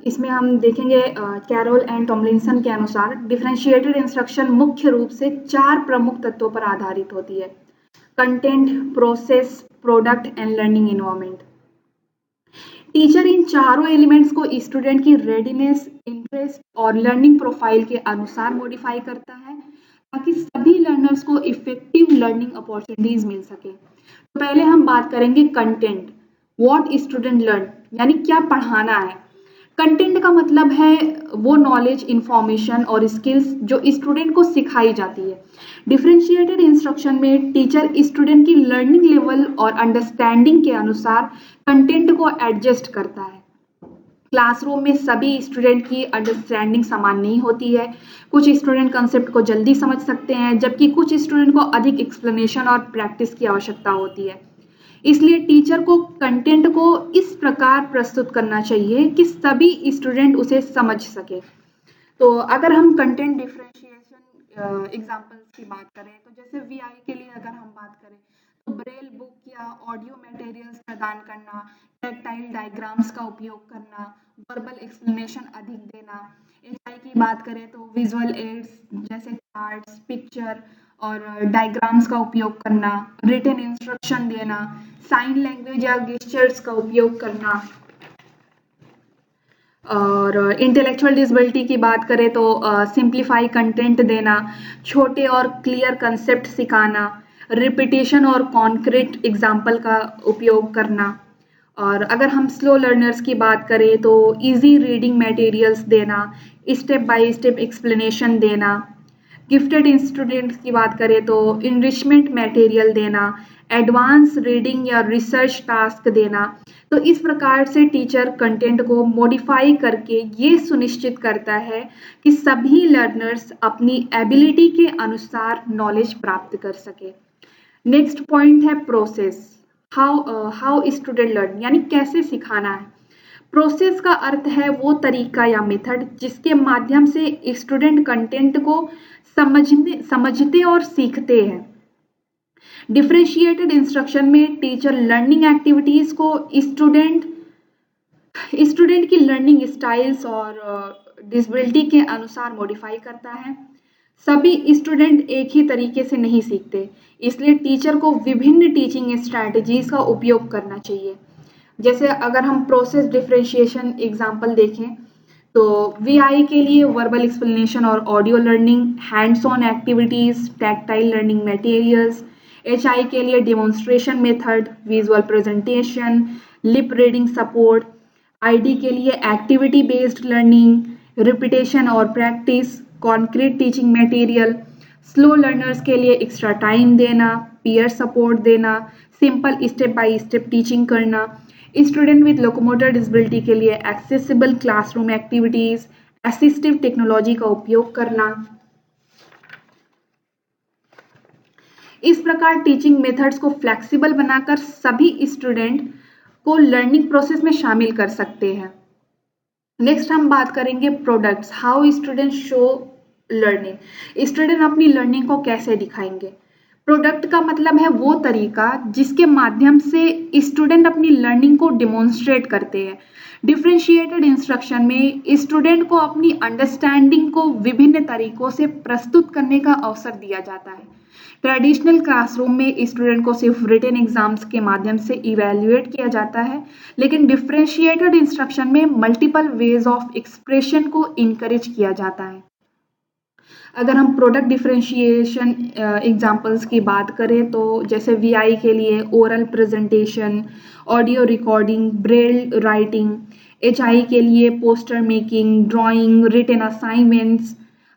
इसमें हम देखेंगे कैरोल एंड टॉमलिंसन के अनुसार डिफरेंशिएटेड इंस्ट्रक्शन मुख्य रूप से 4 प्रमुख तत्वों पर आधारित होती है: content, process, product and learning environment. Teacher इन चारों एलिमेंट्स को स्टूडेंट की रेडीनेस, इंटरेस्ट और लर्निंग प्रोफाइल के अनुसार मॉडिफाई करता है, ताकि सभी लर्नर्स को इफेक्टिव लर्निंग अपॉर्चुनिटीज मिल सके। तो पहले हम बात करेंगे कंटेंट, व्हाट स्टूडेंट लर्न, यानी क्या पढ़ाना है। कंटेंट का मतलब है वो नॉलेज, इंफॉर्मेशन और स्किल्स जो स्टूडेंट को सिखाई जाती है। डिफरेंशिएटेड इंस्ट्रक्शन में टीचर स्टूडेंट की लर्निंग लेवल और अंडरस्टैंडिंग के अनुसार कंटेंट को एडजस्ट करता है। क्लासरूम में सभी स्टूडेंट की अंडरस्टैंडिंग समान नहीं होती है। कुछ स्टूडेंट कंसेप्ट को जल्दी समझ सकते हैं, जबकि कुछ स्टूडेंट को अधिक एक्सप्लेनेशन और प्रैक्टिस की आवश्यकता होती है। इसलिए टीचर को कंटेंट को इस प्रकार प्रस्तुत करना चाहिए कि सभी स्टूडेंट उसे समझ सके। तो अगर हम कंटेंट डिफरेंशिएशन एग्जांपल्स की बात करें, तो जैसे वीआई के लिए अगर हम बात करें तो ब्रेल बुक या ऑडियो मटेरियल्स प्रदान करना, टैक्टाइल डायग्राम्स का उपयोग करना, वर्बल एक्सप्लेनेशन अधिक देना। एचआई की बात करें तो विजुअल एड्स जैसे चार्ट्स, पिक्चर और डायग्राम्स का उपयोग करना, रिटन इंस्ट्रक्शन देना, साइन लैंग्वेज या गेस्चर्स का उपयोग करना। और इंटेलेक्चुअल डिसेबिलिटी की बात करें तो सिंप्लीफाई कंटेंट देना, छोटे और क्लियर कंसेप्ट सिखाना, रिपीटेशन और कॉन्क्रीट एग्जाम्पल का उपयोग करना। और अगर हम स्लो लर्नर्स की बात करें तो इजी रीडिंग मटेरियल्स देना, स्टेप बाय स्टेप एक्सप्लेनेशन देना। गिफ्टेड स्टूडेंट्स की बात करें तो इनरिचमेंट मटेरियल देना, एडवांस रीडिंग या रिसर्च टास्क देना। तो इस प्रकार से टीचर कंटेंट को मॉडिफाई करके ये सुनिश्चित करता है कि सभी लर्नर्स अपनी एबिलिटी के अनुसार नॉलेज प्राप्त कर सके। नेक्स्ट पॉइंट है प्रोसेस, हाउ स्टूडेंट लर्न, यानी कैसे सिखाना है। प्रोसेस का अर्थ है वो तरीका या मेथड जिसके माध्यम से स्टूडेंट कंटेंट को समझते और सीखते हैं। डिफरेंशिएटेड इंस्ट्रक्शन में टीचर लर्निंग एक्टिविटीज को स्टूडेंट की लर्निंग स्टाइल्स और डिसेबिलिटी के अनुसार मॉडिफाई करता है। सभी स्टूडेंट एक ही तरीके से नहीं सीखते, इसलिए टीचर को विभिन्न टीचिंग स्ट्रैटेजीज का उपयोग करना चाहिए। जैसे अगर हम प्रोसेस डिफरेंशिएशन एग्जाम्पल देखें तो वीआई के लिए वर्बल एक्सप्लेनेशन और audio learning, hands on activities, tactile learning materials. HI के लिए demonstration method, visual presentation, lip reading support. ID के लिए एक्टिविटी बेस्ड लर्निंग, रिपीटेशन और practice, concrete teaching material. Slow learners के लिए एक्स्ट्रा टाइम देना, peer support देना, simple step by step teaching करना। स्टूडेंट विद लोकोमोटर डिसेबिलिटी के लिए accessible classroom activities, assistive technology का उपयोग करना। इस प्रकार टीचिंग मेथड्स को फ्लेक्सिबल बनाकर सभी स्टूडेंट को लर्निंग प्रोसेस में शामिल कर सकते हैं। नेक्स्ट हम बात करेंगे products, how student show learning, student अपनी लर्निंग को कैसे दिखाएंगे। प्रोडक्ट का मतलब है वो तरीका जिसके माध्यम से स्टूडेंट अपनी लर्निंग को डिमॉन्स्ट्रेट करते हैं। डिफरेंशिएटेड इंस्ट्रक्शन में स्टूडेंट को अपनी अंडरस्टैंडिंग को विभिन्न तरीकों से प्रस्तुत करने का अवसर दिया जाता है। ट्रेडिशनल क्लासरूम में स्टूडेंट को सिर्फ रिटन एग्जाम्स के माध्यम से इवेल्युएट किया जाता है, लेकिन डिफरेंशिएटेड इंस्ट्रक्शन में मल्टीपल वेज ऑफ एक्सप्रेशन को इनकरेज किया जाता है। अगर हम प्रोडक्ट डिफरेंशिएशन एग्जांपल्स की बात करें तो जैसे वीआई के लिए oral presentation, audio recording, braille writing. HI के लिए poster making, drawing, written assignments.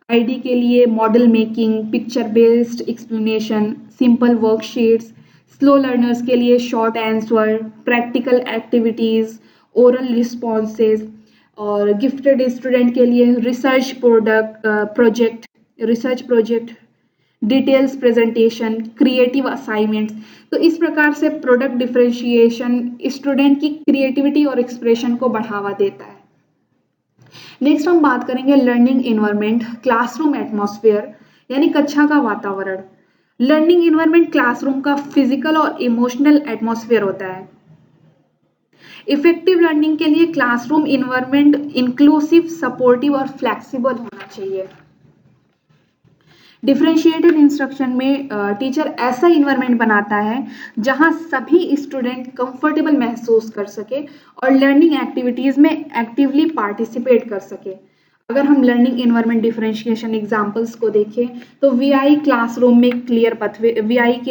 ID के लिए model making, picture based explanation, simple worksheets. Slow learners के लिए short answer, practical activities, oral responses, और गिफ्टेड स्टूडेंट के लिए research project, details presentation, creative assignments. तो इस प्रकार से प्रोडक्ट डिफरेंशिएशन स्टूडेंट की क्रिएटिविटी और एक्सप्रेशन को बढ़ावा देता है। नेक्स्ट हम बात करेंगे लर्निंग इन्वायरमेंट, क्लासरूम एटमॉस्फेयर, यानी कक्षा का वातावरण। लर्निंग इन्वायरमेंट क्लासरूम का फिजिकल और इमोशनल एटमॉस्फेयर होता है। इफेक्टिव लर्निंग के लिए क्लासरूम इन्वायरमेंट इंक्लूसिव, सपोर्टिव और फ्लेक्सिबल होना चाहिए। डिफरेंशिएटेड इंस्ट्रक्शन में टीचर ऐसा इन्वायरमेंट बनाता है जहां सभी स्टूडेंट कंफर्टेबल महसूस कर सके और लर्निंग एक्टिविटीज में एक्टिवली पार्टिसिपेट कर सके। अगर हम लर्निंग इन्वायरमेंट डिफरेंशिएशन एग्जांपल्स को देखें तो वीआई के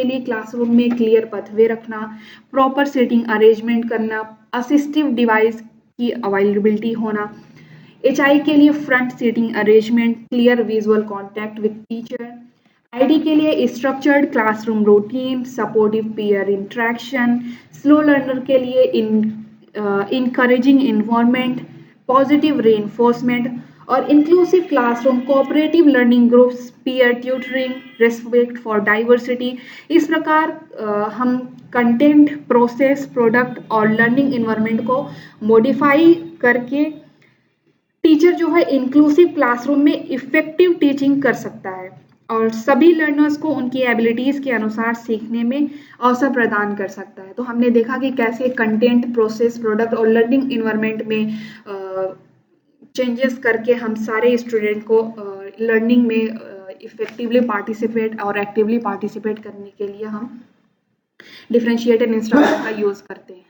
लिए क्लासरूम में क्लियर पथवे रखना, प्रॉपर सीटिंग अरेंजमेंट करना, असिस्टिव डिवाइस की अवेलेबिलिटी होना। HI के लिए front seating arrangement, clear visual contact with teacher. ID के लिए structured classroom routine, supportive peer interaction. Slow learner के लिए इनकरेजिंग इन्वायरमेंट, पॉजिटिव रीइंफोर्समेंट। और inclusive classroom, cooperative learning groups, peer tutoring, respect for diversity. इस प्रकार हम content, process, product और learning environment को मॉडिफाई करके टीचर जो है इंक्लूसिव क्लासरूम में इफेक्टिव टीचिंग कर सकता है और सभी लर्नर्स को उनकी एबिलिटीज के अनुसार सीखने में अवसर प्रदान कर सकता है। तो हमने देखा कि कैसे कंटेंट, प्रोसेस, प्रोडक्ट और लर्निंग इन्वायरमेंट में चेंजेस करके हम सारे स्टूडेंट को लर्निंग में इफेक्टिवली पार्टिसिपेट और एक्टिवली पार्टिसिपेट करने के लिए हम डिफरेंशिएटेड इंस्ट्रक्शन का यूज करते हैं।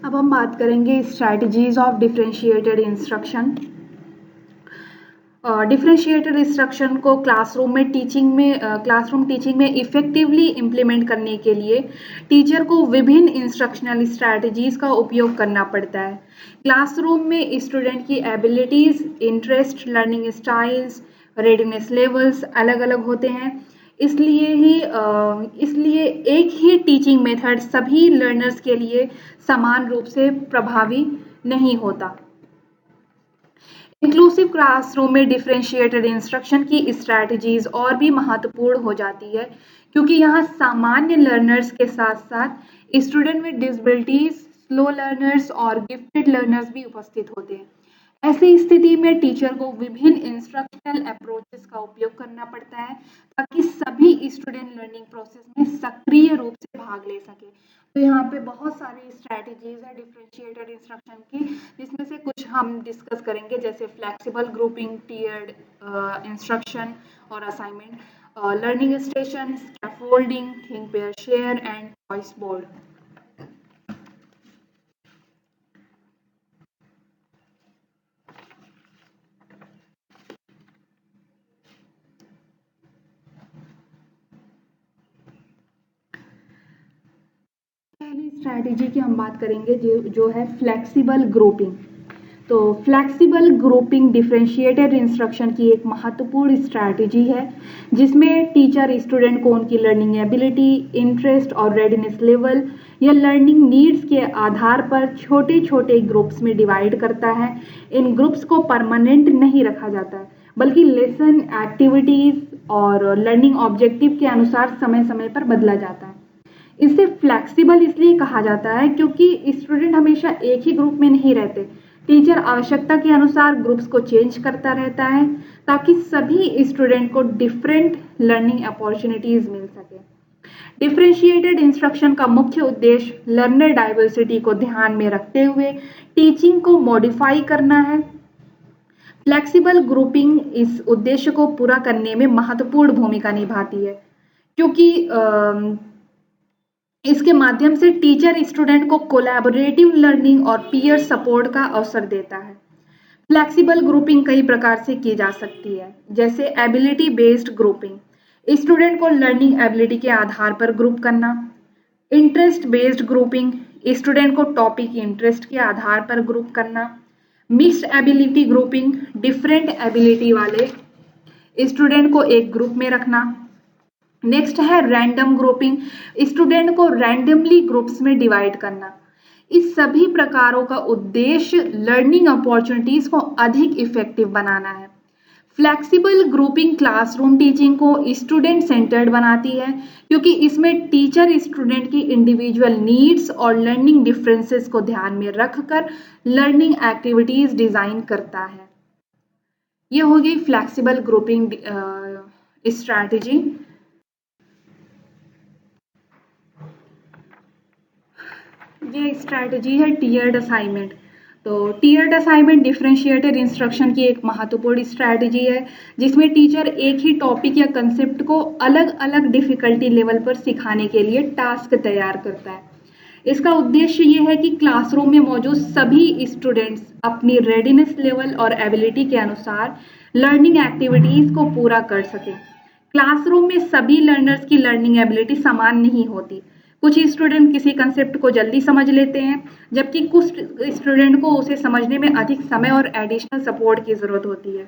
अब हम बात करेंगे strategies of differentiated instruction. Differentiated instruction को क्लासरूम टीचिंग में इफेक्टिवली इम्प्लीमेंट करने के लिए टीचर को विभिन्न इंस्ट्रक्शनल स्ट्रैटेजीज का उपयोग करना पड़ता है। क्लासरूम में स्टूडेंट की abilities, interest, learning styles, readiness levels अलग अलग होते हैं। इसलिए एक ही टीचिंग मेथड सभी लर्नर्स के लिए समान रूप से प्रभावी नहीं होता। इंक्लूसिव क्लासरूम में डिफरेंशिएटेड इंस्ट्रक्शन की स्ट्रैटेजीज और भी महत्वपूर्ण हो जाती है क्योंकि यहाँ सामान्य लर्नर्स के साथ साथ student with disabilities, slow learners और गिफ्टेड लर्नर्स भी उपस्थित होते हैं। ऐसी स्थिति में टीचर को विभिन्न इंस्ट्रक्शनल अप्रोचेस का उपयोग करना पड़ता है ताकि सभी स्टूडेंट लर्निंग प्रोसेस में सक्रिय रूप से भाग ले सके। तो यहाँ पे बहुत सारी स्ट्रैटेजीज है डिफरेंशिएटेड इंस्ट्रक्शन की, जिसमें से कुछ हम डिस्कस करेंगे, जैसे फ्लेक्सिबल ग्रुपिंग, टीयर्ड इंस्ट्रक्शन और assignment, learning station, scaffolding, think pair share and choice board. पहली स्ट्रैटेजी की हम बात करेंगे जो है फ्लेक्सिबल ग्रुपिंग। तो फ्लेक्सिबल ग्रुपिंग डिफरेंशिएटेड इंस्ट्रक्शन की एक महत्वपूर्ण स्ट्रैटेजी है जिसमें टीचर स्टूडेंट को उनकी लर्निंग एबिलिटी, इंटरेस्ट और रेडीनेस लेवल या लर्निंग नीड्स के आधार पर छोटे छोटे ग्रुप्स में डिवाइड करता है। इन ग्रुप्स को परमानेंट नहीं रखा जाता है बल्कि लेसन, एक्टिविटीज और लर्निंग ऑब्जेक्टिव के अनुसार समय समय पर बदला जाता है। इसे फ्लेक्सिबल इसलिए कहा जाता है क्योंकि स्टूडेंट हमेशा एक ही ग्रुप में नहीं रहते। टीचर आवश्यकता के अनुसार ग्रुप्स को चेंज करता रहता है ताकि सभी स्टूडेंट को डिफरेंट लर्निंग अपॉर्चुनिटीज मिल सके। डिफरेंशिएटेड इंस्ट्रक्शन का मुख्य उद्देश्य लर्नर डाइवर्सिटी को ध्यान में रखते हुए टीचिंग को मॉडिफाई करना है। फ्लेक्सिबल ग्रुपिंग इस उद्देश्य को पूरा करने में महत्वपूर्ण भूमिका निभाती है क्योंकि इसके माध्यम से टीचर स्टूडेंट को कोलैबोरेटिव लर्निंग और पीयर सपोर्ट का अवसर देता है। फ्लेक्सिबल ग्रुपिंग कई प्रकार से की जा सकती है, जैसे एबिलिटी बेस्ड ग्रुपिंग, स्टूडेंट को लर्निंग एबिलिटी के आधार पर ग्रुप करना। इंटरेस्ट बेस्ड ग्रुपिंग, स्टूडेंट को टॉपिक इंटरेस्ट के आधार पर ग्रुप करना। Mixed ability grouping, different ability वाले स्टूडेंट को एक ग्रुप में रखना। नेक्स्ट है रैंडम ग्रुपिंग, स्टूडेंट को रैंडमली ग्रुप्स में डिवाइड करना। इस सभी प्रकारों का उद्देश्य लर्निंग अपॉर्चुनिटीज को अधिक इफेक्टिव बनाना है। फ्लेक्सिबल ग्रुपिंग क्लासरूम टीचिंग को स्टूडेंट सेंटर्ड बनाती है, क्योंकि इसमें टीचर स्टूडेंट की इंडिविजुअल नीड्स और लर्निंग डिफरेंसेस को ध्यान में रखकर लर्निंग एक्टिविटीज डिजाइन करता है। ये हो गई फ्लेक्सिबल ग्रुपिंग स्ट्रैटेजी। ये स्ट्रैटेजी है टीयर्ड असाइनमेंट। तो टीयर्ड असाइनमेंट डिफरेंशिएटेड इंस्ट्रक्शन की एक महत्वपूर्ण स्ट्रैटेजी है, जिसमें टीचर एक ही टॉपिक या कंसेप्ट को अलग अलग डिफिकल्टी लेवल पर सिखाने के लिए टास्क तैयार करता है। इसका उद्देश्य ये है कि क्लासरूम में मौजूद सभी स्टूडेंट्स अपनी रेडीनेस लेवल और एबिलिटी के अनुसार लर्निंग एक्टिविटीज को पूरा कर सकें। क्लासरूम में सभी लर्नर्स की लर्निंग एबिलिटी समान नहीं होती। कुछ स्टूडेंट किसी कंसेप्ट को जल्दी समझ लेते हैं, जबकि कुछ स्टूडेंट को उसे समझने में अधिक समय और एडिशनल सपोर्ट की जरूरत होती है।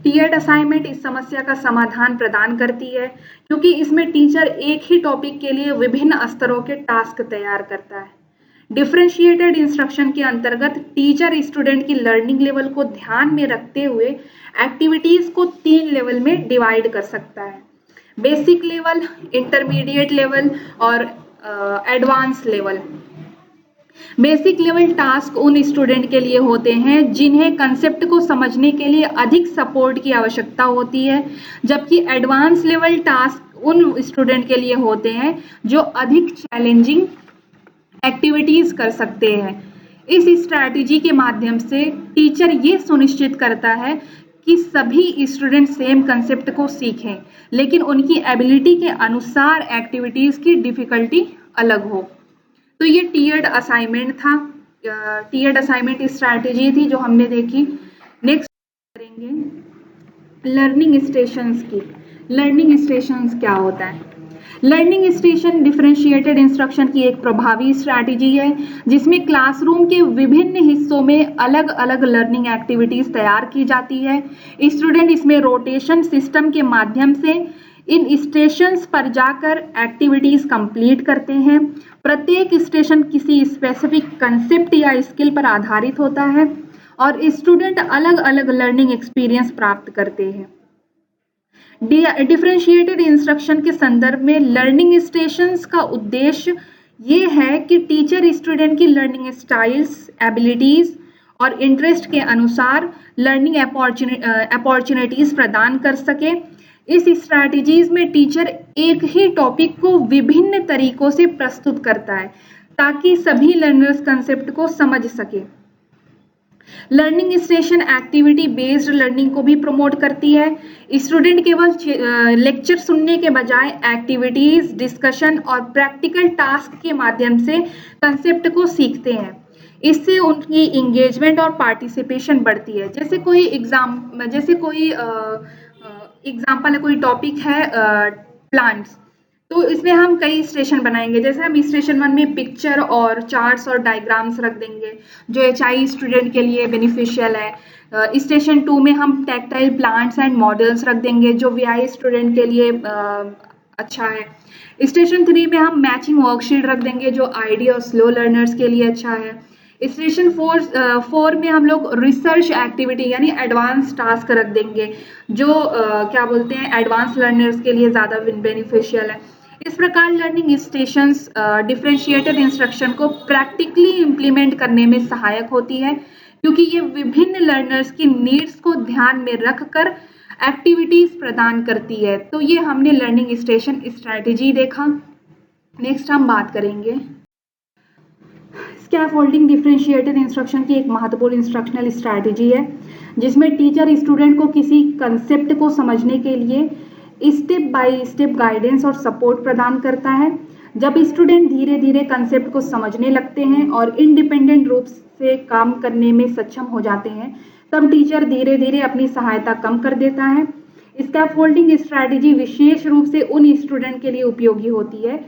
टीयर्ड असाइनमेंट इस समस्या का समाधान प्रदान करती है, क्योंकि इसमें टीचर एक ही टॉपिक के लिए विभिन्न स्तरों के टास्क तैयार करता है। डिफरेंशिएटेड इंस्ट्रक्शन के अंतर्गत टीचर स्टूडेंट की लर्निंग लेवल को ध्यान में रखते हुए एक्टिविटीज को 3 लेवल में डिवाइड कर सकता है: बेसिक लेवल, इंटरमीडिएट लेवल और advance level. Basic level task उन स्टूडेंट के लिए होते हैं जिन्हें कंसेप्ट को समझने के लिए अधिक सपोर्ट की आवश्यकता होती है, जबकि एडवांस लेवल टास्क उन स्टूडेंट के लिए होते हैं जो अधिक चैलेंजिंग एक्टिविटीज कर सकते हैं। इस स्ट्रैटेजी के माध्यम से टीचर ये सुनिश्चित करता है कि सभी स्टूडेंट सेम कंसेप्ट को सीखें, लेकिन उनकी एबिलिटी के अनुसार एक्टिविटीज की डिफिकल्टी अलग हो। तो ये टीयर्ड असाइनमेंट था, टीयर्ड असाइनमेंट स्ट्रैटेजी थी जो हमने देखी। नेक्स्ट करेंगे लर्निंग स्टेशंस की। लर्निंग स्टेशंस क्या होता है? लर्निंग स्टेशन डिफरेंशिएटेड इंस्ट्रक्शन की एक प्रभावी स्ट्रैटेजी है, जिसमें क्लासरूम के विभिन्न हिस्सों में अलग अलग लर्निंग एक्टिविटीज तैयार की जाती है। स्टूडेंट इसमें रोटेशन सिस्टम के माध्यम से इन स्टेशंस पर जाकर एक्टिविटीज कंप्लीट करते हैं। प्रत्येक स्टेशन किसी स्पेसिफिक कंसेप्ट या स्किल पर आधारित होता है और स्टूडेंट अलग अलग लर्निंग एक्सपीरियंस प्राप्त करते हैं। डिफरेंशिएटेड इंस्ट्रक्शन के संदर्भ में लर्निंग स्टेशंस का उद्देश्य ये है कि टीचर स्टूडेंट की लर्निंग स्टाइल्स, एबिलिटीज और इंटरेस्ट के अनुसार लर्निंग अपॉर्चुनिटीज प्रदान कर सके। इस स्ट्रैटेजीज में टीचर एक ही टॉपिक को विभिन्न तरीकों से प्रस्तुत करता है ताकि सभी लर्नर्स कंसेप्ट को समझ सके। Learning station activity based learning को भी प्रमोट करती है। स्टूडेंट केवल लेक्चर सुनने के बजाय एक्टिविटीज, डिस्कशन और प्रैक्टिकल टास्क के माध्यम से कंसेप्ट को सीखते हैं। इससे उनकी इंगेजमेंट और पार्टिसिपेशन बढ़ती है। जैसे कोई एग्जाम्पल है, कोई टॉपिक है प्लांट्स, तो इसमें हम कई स्टेशन बनाएंगे। जैसे हम स्टेशन 1 में पिक्चर और चार्ट्स और डायग्राम्स रख देंगे जो HI स्टूडेंट के लिए बेनिफिशियल है। स्टेशन 2 में हम टैक्टाइल प्लांट्स एंड मॉडल्स रख देंगे जो VI स्टूडेंट के लिए अच्छा है। स्टेशन 3 में हम मैचिंग वर्कशीट रख देंगे जो ID और स्लो लर्नर्स के लिए अच्छा है। स्टेशन 4 में हम लोग रिसर्च एक्टिविटी यानी एडवांस टास्क रख देंगे जो एडवांस लर्नर्स के लिए ज़्यादा बेनिफिशियल है। इस प्रकार लर्निंग स्टेशंस डिफरेंशिएटेड इंस्ट्रक्शन को प्रैक्टिकली इम्प्लीमेंट करने में सहायक होती है, क्योंकि ये विभिन्न लर्नर्स की नीड्स को ध्यान में रखकर एक्टिविटीज प्रदान करती है। तो ये हमने लर्निंग स्टेशन स्ट्रैटेजी देखा। नेक्स्ट हम बात करेंगे स्कैफोल्डिंग। डिफरेंशिएटेड इंस्ट्रक्शन की एक महत्वपूर्ण इंस्ट्रक्शनल स्ट्रैटेजी है, जिसमें टीचर स्टूडेंट को किसी कंसेप्ट को समझने के लिए स्टेप बाय स्टेप गाइडेंस और सपोर्ट प्रदान करता है। जब स्टूडेंट धीरे धीरे कंसेप्ट को समझने लगते हैं और इंडिपेंडेंट रूप से काम करने में सक्षम हो जाते हैं, तब टीचर धीरे धीरे अपनी सहायता कम कर देता है। स्कैफोल्डिंग स्ट्रैटेजी विशेष रूप से उन स्टूडेंट के लिए उपयोगी होती है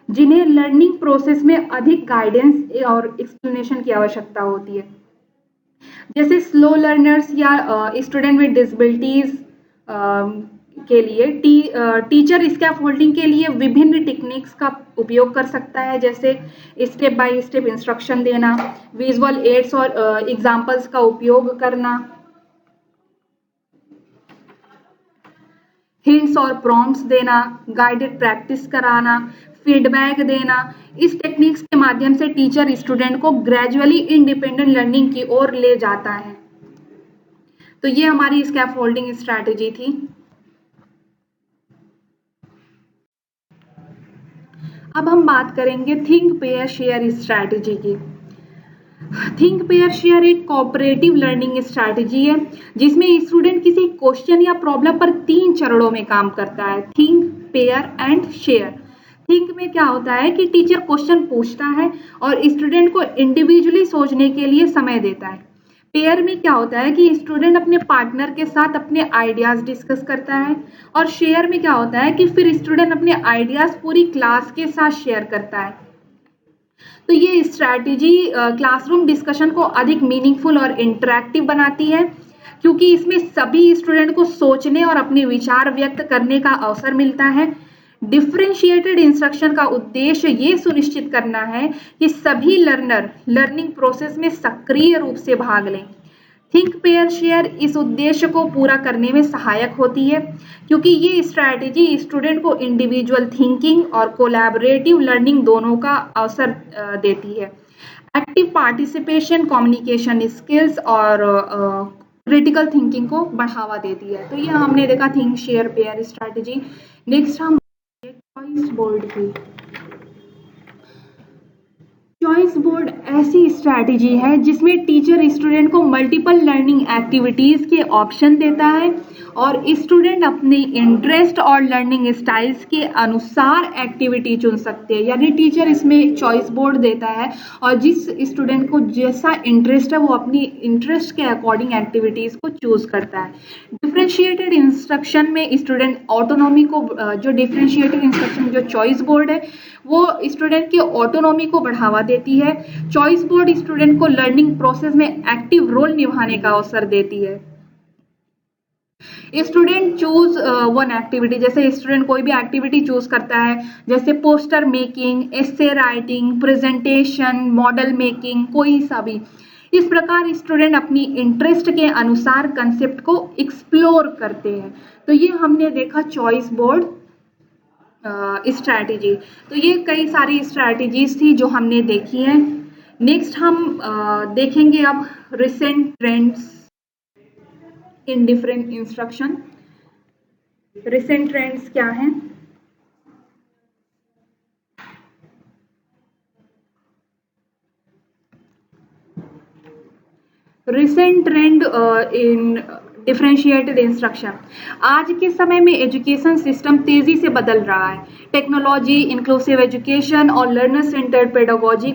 जिन्हें लर्निंग प्रोसेस में अधिक गाइडेंस और एक्सप्लेनेशन की आवश्यकता होती है। जैसे स्लो लर्नर्स या स्टूडेंट विद डिसेबिलिटीज के लिए टीचर स्कैफोल्डिंग के लिए विभिन्न टेक्निक्स का उपयोग कर सकता है, जैसे स्टेप बाय स्टेप इंस्ट्रक्शन देना, विजुअल एड्स और एग्जांपल्स का उपयोग करना, हिंट्स और प्रॉम्प्ट्स देना, गाइडेड प्रैक्टिस कराना, फीडबैक देना। इस टेक्निक्स के माध्यम से टीचर स्टूडेंट को ग्रेजुअली इंडिपेंडेंट लर्निंग की ओर ले जाता है। तो ये हमारी स्कैफोल्डिंग स्ट्रैटेजी थी। अब हम बात करेंगे थिंक पेयर शेयर स्ट्रैटेजी की। थिंक पेयर शेयर एक कोऑपरेटिव लर्निंग स्ट्रैटेजी है जिसमें स्टूडेंट किसी क्वेश्चन या प्रॉब्लम पर 3 चरणों में काम करता है, think, pair and share. Think में क्या होता है कि टीचर क्वेश्चन पूछता है और स्टूडेंट को इंडिविजुअली सोचने के लिए समय देता है। पेयर में क्या होता है कि स्टूडेंट अपने पार्टनर के साथ अपने आइडियाज डिस्कस करता है, और शेयर में क्या होता है कि फिर स्टूडेंट अपने आइडियाज पूरी क्लास के साथ शेयर करता है। तो ये स्ट्रैटेजी क्लासरूम डिस्कशन को अधिक मीनिंगफुल और इंटरैक्टिव बनाती है, क्योंकि इसमें सभी स्टूडेंट को सोचने और अपने विचार व्यक्त करने का अवसर मिलता है। डिफरेंशिएटेड इंस्ट्रक्शन का उद्देश्य ये सुनिश्चित करना है कि सभी लर्नर लर्निंग प्रोसेस में सक्रिय रूप से भाग लें। थिंक पेयर शेयर इस उद्देश्य को पूरा करने में सहायक होती है, क्योंकि ये स्ट्रैटेजी स्टूडेंट को इंडिविजुअल थिंकिंग और कोलैबोरेटिव लर्निंग दोनों का अवसर देती है। एक्टिव पार्टिसिपेशन, कम्युनिकेशन स्किल्स और क्रिटिकल थिंकिंग को बढ़ावा देती है। तो ये हमने देखा think share pair strategy. Next हम चॉइस बोर्ड की। चॉइस बोर्ड ऐसी स्ट्रैटेजी है जिसमें टीचर स्टूडेंट को मल्टीपल लर्निंग एक्टिविटीज के ऑप्शन देता है और स्टूडेंट अपने इंटरेस्ट और लर्निंग स्टाइल्स के अनुसार एक्टिविटी चुन सकते हैं। यानी टीचर इसमें चॉइस बोर्ड देता है और जिस स्टूडेंट को जैसा इंटरेस्ट है वो अपनी इंटरेस्ट के अकॉर्डिंग एक्टिविटीज को चूज करता है। डिफरेंशिएटेड इंस्ट्रक्शन में स्टूडेंट ऑटोनॉमी को, जो डिफरेंशिएटेड इंस्ट्रक्शन जो चॉइस बोर्ड है वो स्टूडेंट की ऑटोनॉमी को बढ़ावा देती है। चॉइस बोर्ड स्टूडेंट को लर्निंग प्रोसेस में एक्टिव रोल निभाने का अवसर देती है। स्टूडेंट चूज वन एक्टिविटी, जैसे स्टूडेंट कोई भी एक्टिविटी चूज करता है, जैसे पोस्टर मेकिंग, एस्से राइटिंग, प्रेजेंटेशन, मॉडल मेकिंग, कोई सा भी। इस प्रकार स्टूडेंट अपनी इंटरेस्ट के अनुसार कंसेप्ट को एक्सप्लोर करते हैं। तो ये हमने देखा चॉइस बोर्ड स्ट्रैटेजी। तो ये कई सारी स्ट्रैटेजीज थी जो हमने देखी हैं। नेक्स्ट हम देखेंगे अब recent trends in different instruction. Recent trends क्या हैं? रिसेंट ट्रेंड इन डिफरेंशिएटेड इंस्ट्रक्शन। आज के समय में एजुकेशन सिस्टम तेजी से बदल रहा है। टेक्नोलॉजी, इंक्लूसिव एजुकेशन और लर्नर सेंटर्ड पेडागोजी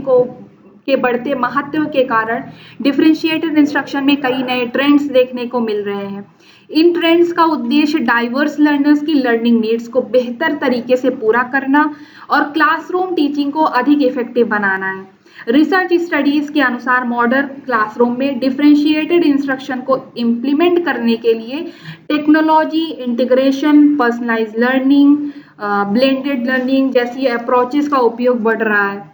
के बढ़ते महत्व के कारण डिफरेंशिएटेड इंस्ट्रक्शन में कई नए ट्रेंड्स देखने को मिल रहे हैं। इन ट्रेंड्स का उद्देश्य डाइवर्स लर्नर्स की लर्निंग नीड्स को बेहतर तरीके से पूरा करना और क्लासरूम टीचिंग को अधिक इफेक्टिव बनाना है। रिसर्च स्टडीज के अनुसार मॉडर्न क्लासरूम में डिफरेंशिएटेड इंस्ट्रक्शन को इम्प्लीमेंट करने के लिए technology, integration, personalised learning, blended learning जैसी अप्रोचेस का उपयोग बढ़ रहा है।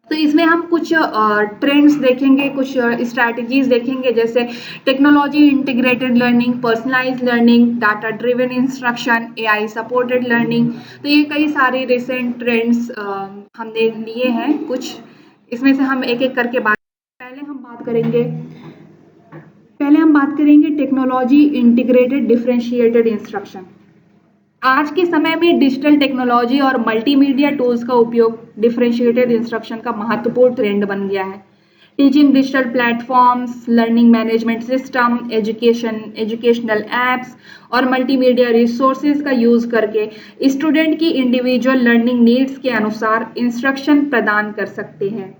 तो इसमें हम कुछ ट्रेंड्स देखेंगे, कुछ स्ट्रैटेजीज देखेंगे, जैसे technology integrated learning, personalised learning, data driven instruction, AI supported learning. तो ये कई सारे रिसेंट ट्रेंड्स हमने लिए हैं। कुछ इसमें से हम एक एक करके पहले हम बात करेंगे टेक्नोलॉजी इंटीग्रेटेड डिफरेंशिएटेड इंस्ट्रक्शन। आज के समय में डिजिटल टेक्नोलॉजी और मल्टीमीडिया टूल्स का उपयोग डिफरेंशिएटेड इंस्ट्रक्शन का महत्वपूर्ण ट्रेंड बन गया है। Teaching digital platforms, learning management system, educational apps और मल्टीमीडिया रिसोर्सेज का यूज करके स्टूडेंट की इंडिविजुअल लर्निंग नीड्स के अनुसार इंस्ट्रक्शन प्रदान कर सकते हैं।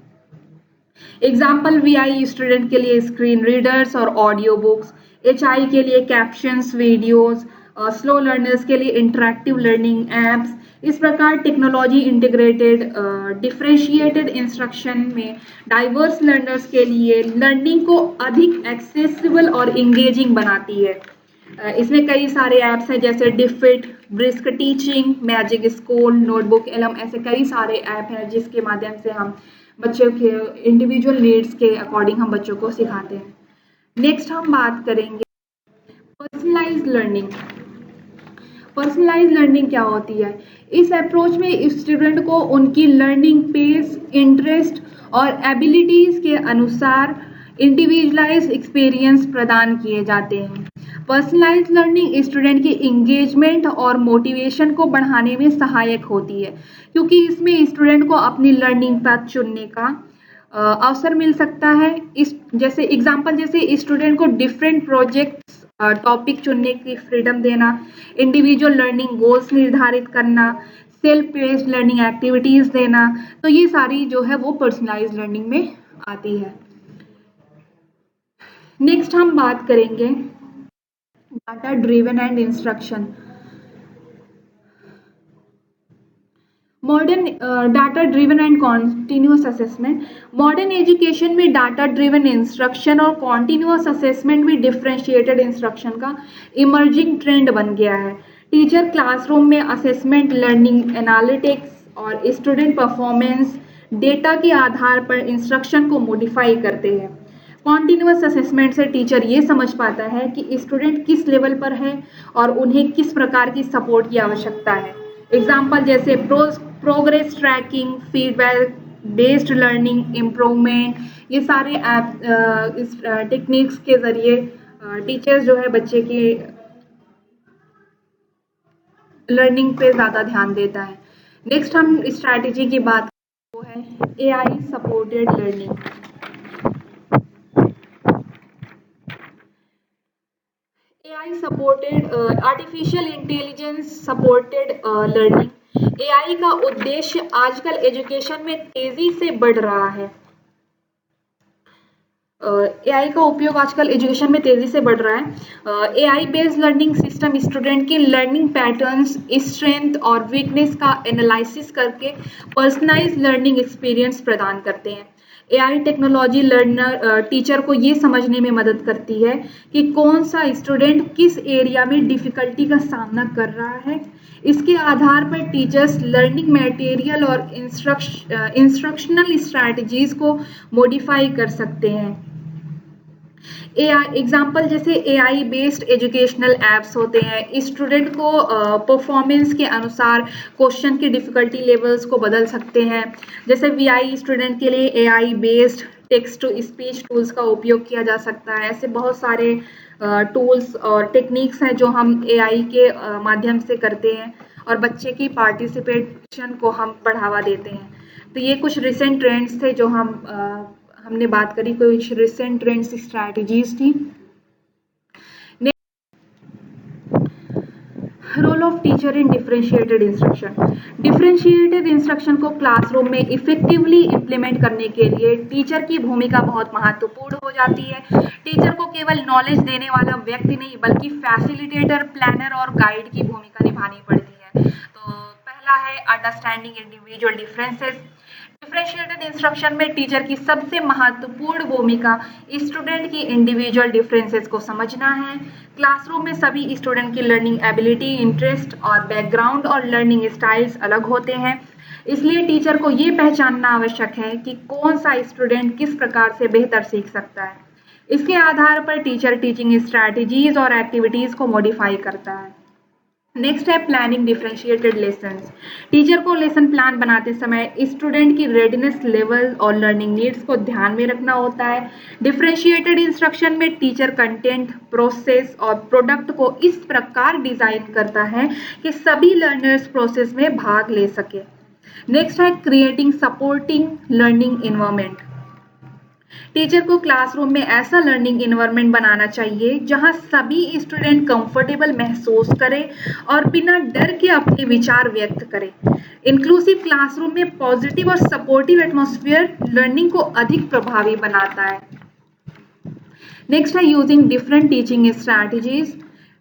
एग्जाम्पल VI स्टूडेंट के लिए स्क्रीन रीडर्स और ऑडियो बुक्स, HI के लिए कैप्शंस, वीडियोस, स्लो लर्नर्स के लिए इंटरैक्टिव लर्निंग एप्स, इस प्रकार टेक्नोलॉजी इंटीग्रेटेड डिफरेंशिएटेड इंस्ट्रक्शन में डाइवर्स लर्नर्स के लिए लर्निंग को अधिक एक्सेसिबल और इंगेजिंग बनाती है। इसमें कई सारे ऐप्स हैं जैसे Diffit, Brisk teaching, Magic School, notebook LM, ऐसे कई सारे ऐप हैं जिसके माध्यम से हम बच्चों के इंडिविजुअल नीड्स के अकॉर्डिंग हम बच्चों को सिखाते हैं। नेक्स्ट हम बात करेंगे पर्सनलाइज्ड लर्निंग। पर्सनलाइज्ड लर्निंग क्या होती है? इस अप्रोच में स्टूडेंट को उनकी लर्निंग पेस, इंटरेस्ट और एबिलिटीज के अनुसार इंडिविजुअलाइज्ड एक्सपीरियंस प्रदान किए जाते हैं। पर्सनलाइज्ड लर्निंग स्टूडेंट की इंगेजमेंट और मोटिवेशन को बढ़ाने में सहायक होती है, क्योंकि इसमें स्टूडेंट को अपनी लर्निंग पाथ चुनने का अवसर मिल सकता है। इस जैसे एग्जांपल, जैसे स्टूडेंट को डिफरेंट प्रोजेक्ट्स टॉपिक चुनने की फ्रीडम देना, इंडिविजुअल लर्निंग गोल्स निर्धारित करना, सेल्फ बेस्ड लर्निंग एक्टिविटीज देना, तो ये सारी जो है वो पर्सनलाइज्ड लर्निंग में आती है। नेक्स्ट हम बात करेंगे data driven and instruction. Modern data driven and continuous assessment. Modern education में डाटा ड्रिवन इंस्ट्रक्शन और कॉन्टिन्यूअस असेसमेंट भी डिफरेंशिएटेड इंस्ट्रक्शन का इमर्जिंग ट्रेंड बन गया है। टीचर क्लासरूम में असेसमेंट, लर्निंग एनालिटिक्स और स्टूडेंट परफॉर्मेंस डेटा के आधार पर इंस्ट्रक्शन को मॉडिफाई करते हैं। कॉन्टिन्यूअस असेसमेंट से टीचर ये समझ पाता है कि स्टूडेंट किस लेवल पर है और उन्हें किस प्रकार की सपोर्ट की आवश्यकता है। एग्जाम्पल जैसे progress tracking, feedback based learning, improvement, ये सारे ऐप इस टेक्निक्स के जरिए टीचर्स जो है बच्चे की लर्निंग पे ज़्यादा ध्यान देता है। नेक्स्ट हम स्ट्रैटेजी की बात वो है AI supported learning. AI supported artificial intelligence supported learning. AI का उद्देश्य आजकल एजुकेशन में तेजी से बढ़ रहा है। AI का उपयोग आजकल एजुकेशन में तेजी से बढ़ रहा है। AI based learning system student की लर्निंग पैटर्न्स, स्ट्रेंथ और वीकनेस का एनालिसिस करके पर्सनलाइज्ड लर्निंग एक्सपीरियंस प्रदान करते हैं। AI टेक्नोलॉजी लर्नर टीचर को ये समझने में मदद करती है कि कौन सा स्टूडेंट किस एरिया में डिफिकल्टी का सामना कर रहा है। इसके आधार पर टीचर्स लर्निंग मटेरियल और इंस्ट्रक्शनल स्ट्रैटेजीज को मॉडिफाई कर सकते हैं। AI एग्जाम्पल जैसे AI बेस्ड एजुकेशनल एप्स होते हैं, स्टूडेंट को परफॉर्मेंस के अनुसार क्वेश्चन की डिफिकल्टी लेवल्स को बदल सकते हैं। जैसे VI स्टूडेंट के लिए AI based text to speech tools का उपयोग किया जा सकता है। ऐसे बहुत सारे टूल्स और टेक्निक्स हैं जो हम AI के माध्यम से करते हैं और बच्चे की पार्टिसिपेशन को हम बढ़ावा देते हैं। तो ये कुछ रिसेंट ट्रेंड्स थे जो हमने बात करी, कुछ रिसेंट ट्रेंड्स स्ट्रैटेजीज थी। Role of teacher in differentiated instruction. Differentiated instruction को क्लासरूम में इफेक्टिवली इम्प्लीमेंट करने के लिए टीचर की भूमिका बहुत महत्वपूर्ण हो जाती है। टीचर को केवल नॉलेज देने वाला व्यक्ति नहीं बल्कि फैसिलिटेटर, प्लानर और गाइड की भूमिका निभानी पड़ती है। तो पहला है understanding individual differences. Differentiated instruction में टीचर की सबसे महत्वपूर्ण भूमिका स्टूडेंट की इंडिविजुअल डिफरेंसेस को समझना है। क्लासरूम में सभी स्टूडेंट की लर्निंग एबिलिटी, इंटरेस्ट और बैकग्राउंड और लर्निंग स्टाइल्स अलग होते हैं, इसलिए टीचर को ये पहचानना आवश्यक है कि कौन सा स्टूडेंट किस प्रकार से बेहतर सीख सकता है। इसके आधार पर टीचर टीचिंग स्ट्रैटेजीज और एक्टिविटीज को मॉडिफाई करता है। नेक्स्ट है प्लानिंग डिफरेंशिएटेड लेसन्स। टीचर को लेसन प्लान बनाते समय स्टूडेंट की रेडीनेस लेवल और लर्निंग नीड्स को ध्यान में रखना होता है। डिफरेंशिएटेड इंस्ट्रक्शन में टीचर कंटेंट, प्रोसेस और प्रोडक्ट को इस प्रकार डिजाइन करता है कि सभी लर्नर्स प्रोसेस में भाग ले सके। नेक्स्ट है creating supporting learning environment. Teacher को क्लासरूम में ऐसा लर्निंग एनवायरनमेंट बनाना चाहिए जहां सभी स्टूडेंट कंफर्टेबल महसूस करें और बिना डर के अपने विचार व्यक्त करें। इंक्लूसिव क्लासरूम में पॉजिटिव और सपोर्टिव एटमॉस्फेयर लर्निंग को अधिक प्रभावी बनाता है। नेक्स्ट है using different teaching strategies.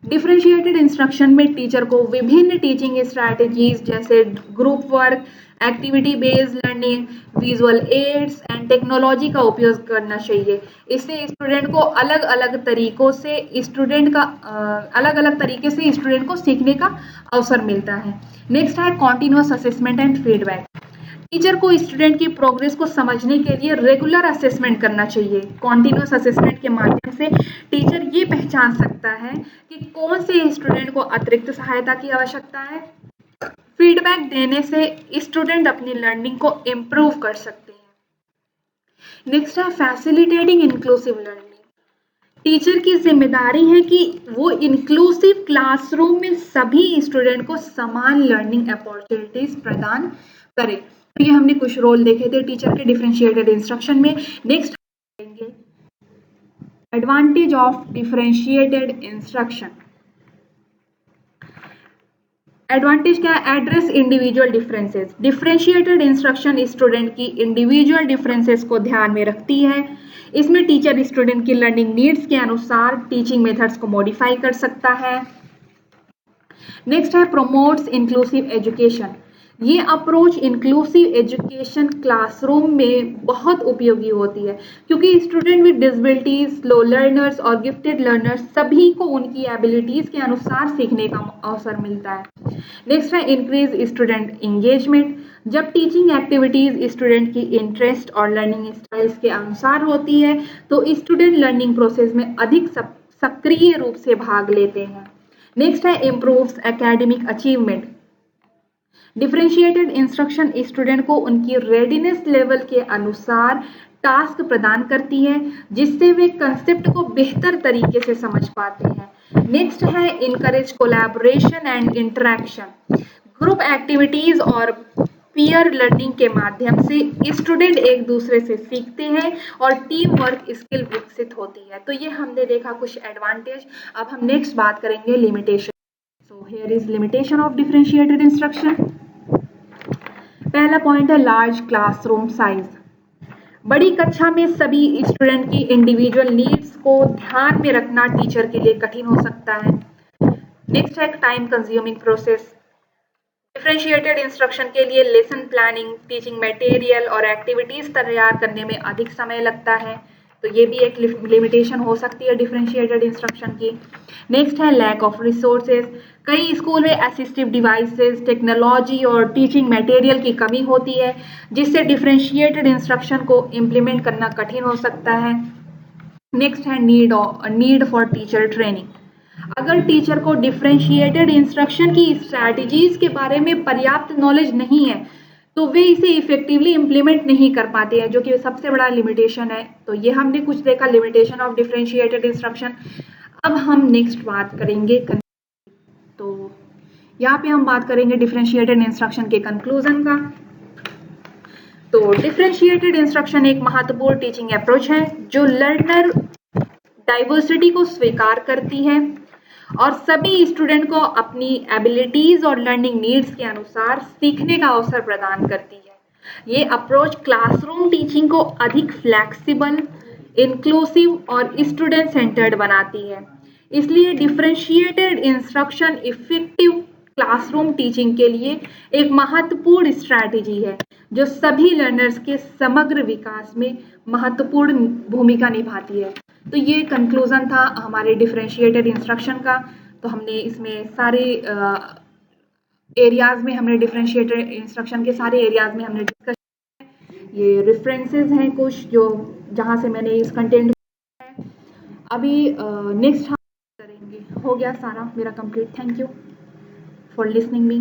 Differentiated instruction में टीचर को विभिन्न टीचिंग स्ट्रैटेजीज जैसे group work, activity based learning, visual aids and technology का उपयोग करना चाहिए। इससे स्टूडेंट को अलग अलग तरीकों से अलग अलग तरीके से स्टूडेंट को सीखने का अवसर मिलता है। नेक्स्ट है continuous assessment and feedback. Teacher को स्टूडेंट की प्रोग्रेस को समझने के लिए रेगुलर असेसमेंट करना चाहिए। कॉन्टिन्यूअस असेसमेंट के माध्यम से टीचर ये पहचान सकता है कि कौन से स्टूडेंट को अतिरिक्त सहायता की आवश्यकता है। फीडबैक देने से स्टूडेंट अपनी लर्निंग को इम्प्रूव कर सकते हैं। नेक्स्ट है फैसिलिटेटिंग इंक्लूसिव लर्निंग। टीचर की जिम्मेदारी है कि वो इंक्लूसिव क्लासरूम में सभी स्टूडेंट को समान लर्निंग अपॉर्चुनिटीज प्रदान करें। तो ये हमने कुछ रोल देखे थे टीचर के डिफरेंशिएटेड इंस्ट्रक्शन में। नेक्स्ट करेंगे advantage of differentiated instruction. Advantage क्या है? Address individual differences. Differentiated instruction student की इंडिविजुअल डिफरेंसेस को ध्यान में रखती है। इसमें टीचर स्टूडेंट की लर्निंग नीड्स के अनुसार टीचिंग मेथड्स को मॉडिफाई कर सकता है। नेक्स्ट है प्रोमोट्स इंक्लूसिव एजुकेशन। ये अप्रोच इंक्लूसिव एजुकेशन क्लासरूम में बहुत उपयोगी होती है क्योंकि student with disabilities, slow learners और गिफ्टेड लर्नर्स सभी को उनकी एबिलिटीज के अनुसार सीखने का अवसर मिलता है। नेक्स्ट है इंक्रीज स्टूडेंट इंगेजमेंट। जब टीचिंग एक्टिविटीज स्टूडेंट की इंटरेस्ट और लर्निंग स्टाइल्स के अनुसार होती है तो स्टूडेंट लर्निंग प्रोसेस में अधिक सक्रिय रूप से भाग लेते हैं। नेक्स्ट है improves academic achievement. Differentiated instruction student को उनकी रेडीनेस लेवल के अनुसार टास्क प्रदान करती है जिससे वे कंसेप्ट को बेहतर तरीके से समझ पाते हैं। नेक्स्ट है encourage collaboration and interaction. Group activities और पीयर लर्निंग के माध्यम से स्टूडेंट एक दूसरे से सीखते हैं और टीम वर्क स्किल विकसित होती है। तो ये हमने देखा कुछ एडवांटेज। अब हम नेक्स्ट बात करेंगे limitation. So here is limitation of differentiated instruction. पहला पॉइंट है लार्ज क्लासरूम साइज। बड़ी कक्षा में सभी स्टूडेंट की इंडिविजुअल नीड्स को ध्यान में रखना टीचर के लिए कठिन हो सकता है। नेक्स्ट है time consuming process. Differentiated instruction के लिए लेसन प्लानिंग, टीचिंग मटेरियल और एक्टिविटीज तैयार करने में अधिक समय लगता है। तो ये भी एक लिमिटेशन हो सकती है डिफरेंशिएटेड इंस्ट्रक्शन की। नेक्स्ट है लैक ऑफ रिसोर्सेज। कई स्कूल में असिस्टिव डिवाइसेस, टेक्नोलॉजी और टीचिंग मटेरियल की कमी होती है जिससे डिफरेंशिएटेड इंस्ट्रक्शन को इम्प्लीमेंट करना कठिन हो सकता है। नेक्स्ट है नीड फॉर टीचर ट्रेनिंग। अगर टीचर को डिफरेंशिएटेड इंस्ट्रक्शन की स्ट्रैटेजीज के बारे में पर्याप्त नॉलेज नहीं है तो वे इसे इफेक्टिवली इम्प्लीमेंट नहीं कर पाते हैं, जो कि सबसे बड़ा लिमिटेशन है। तो ये हमने कुछ देखा लिमिटेशन ऑफ डिफरेंशिएटेड इंस्ट्रक्शन। अब हम नेक्स्ट बात करेंगे तो यहाँ पे हम बात करेंगे डिफरेंशिएटेड इंस्ट्रक्शन के कंक्लूजन का। तो डिफरेंशिएटेड इंस्ट्रक्शन एक महत्वपूर्ण टीचिंग अप्रोच है जो लर्नर डाइवर्सिटी को स्वीकार करती है और सभी स्टूडेंट को अपनी एबिलिटीज और लर्निंग नीड्स के अनुसार सीखने का अवसर प्रदान करती है। ये अप्रोच क्लासरूम टीचिंग को अधिक फ्लेक्सिबल, इंक्लूसिव और स्टूडेंट सेंटर्ड बनाती है। इसलिए differentiated instruction effective classroom teaching के लिए एक महत्वपूर्ण स्ट्रैटेजी है जो सभी लर्नर्स के समग्र विकास में महत्वपूर्ण भूमिका निभाती है। तो ये कंक्लूजन था हमारे डिफरेंशिएटेड इंस्ट्रक्शन का। तो हमने इसमें सारे एरियाज में हमने डिफरेंशिएटेड इंस्ट्रक्शन के सारे एरियाज में हमने डिस्कस किया। ये रेफरेंसेस हैं कुछ जो जहाँ से मैंने इस कंटेंट अभी नेक्स्ट हम करेंगे। हो गया सारा मेरा complete. Thank you for listening me.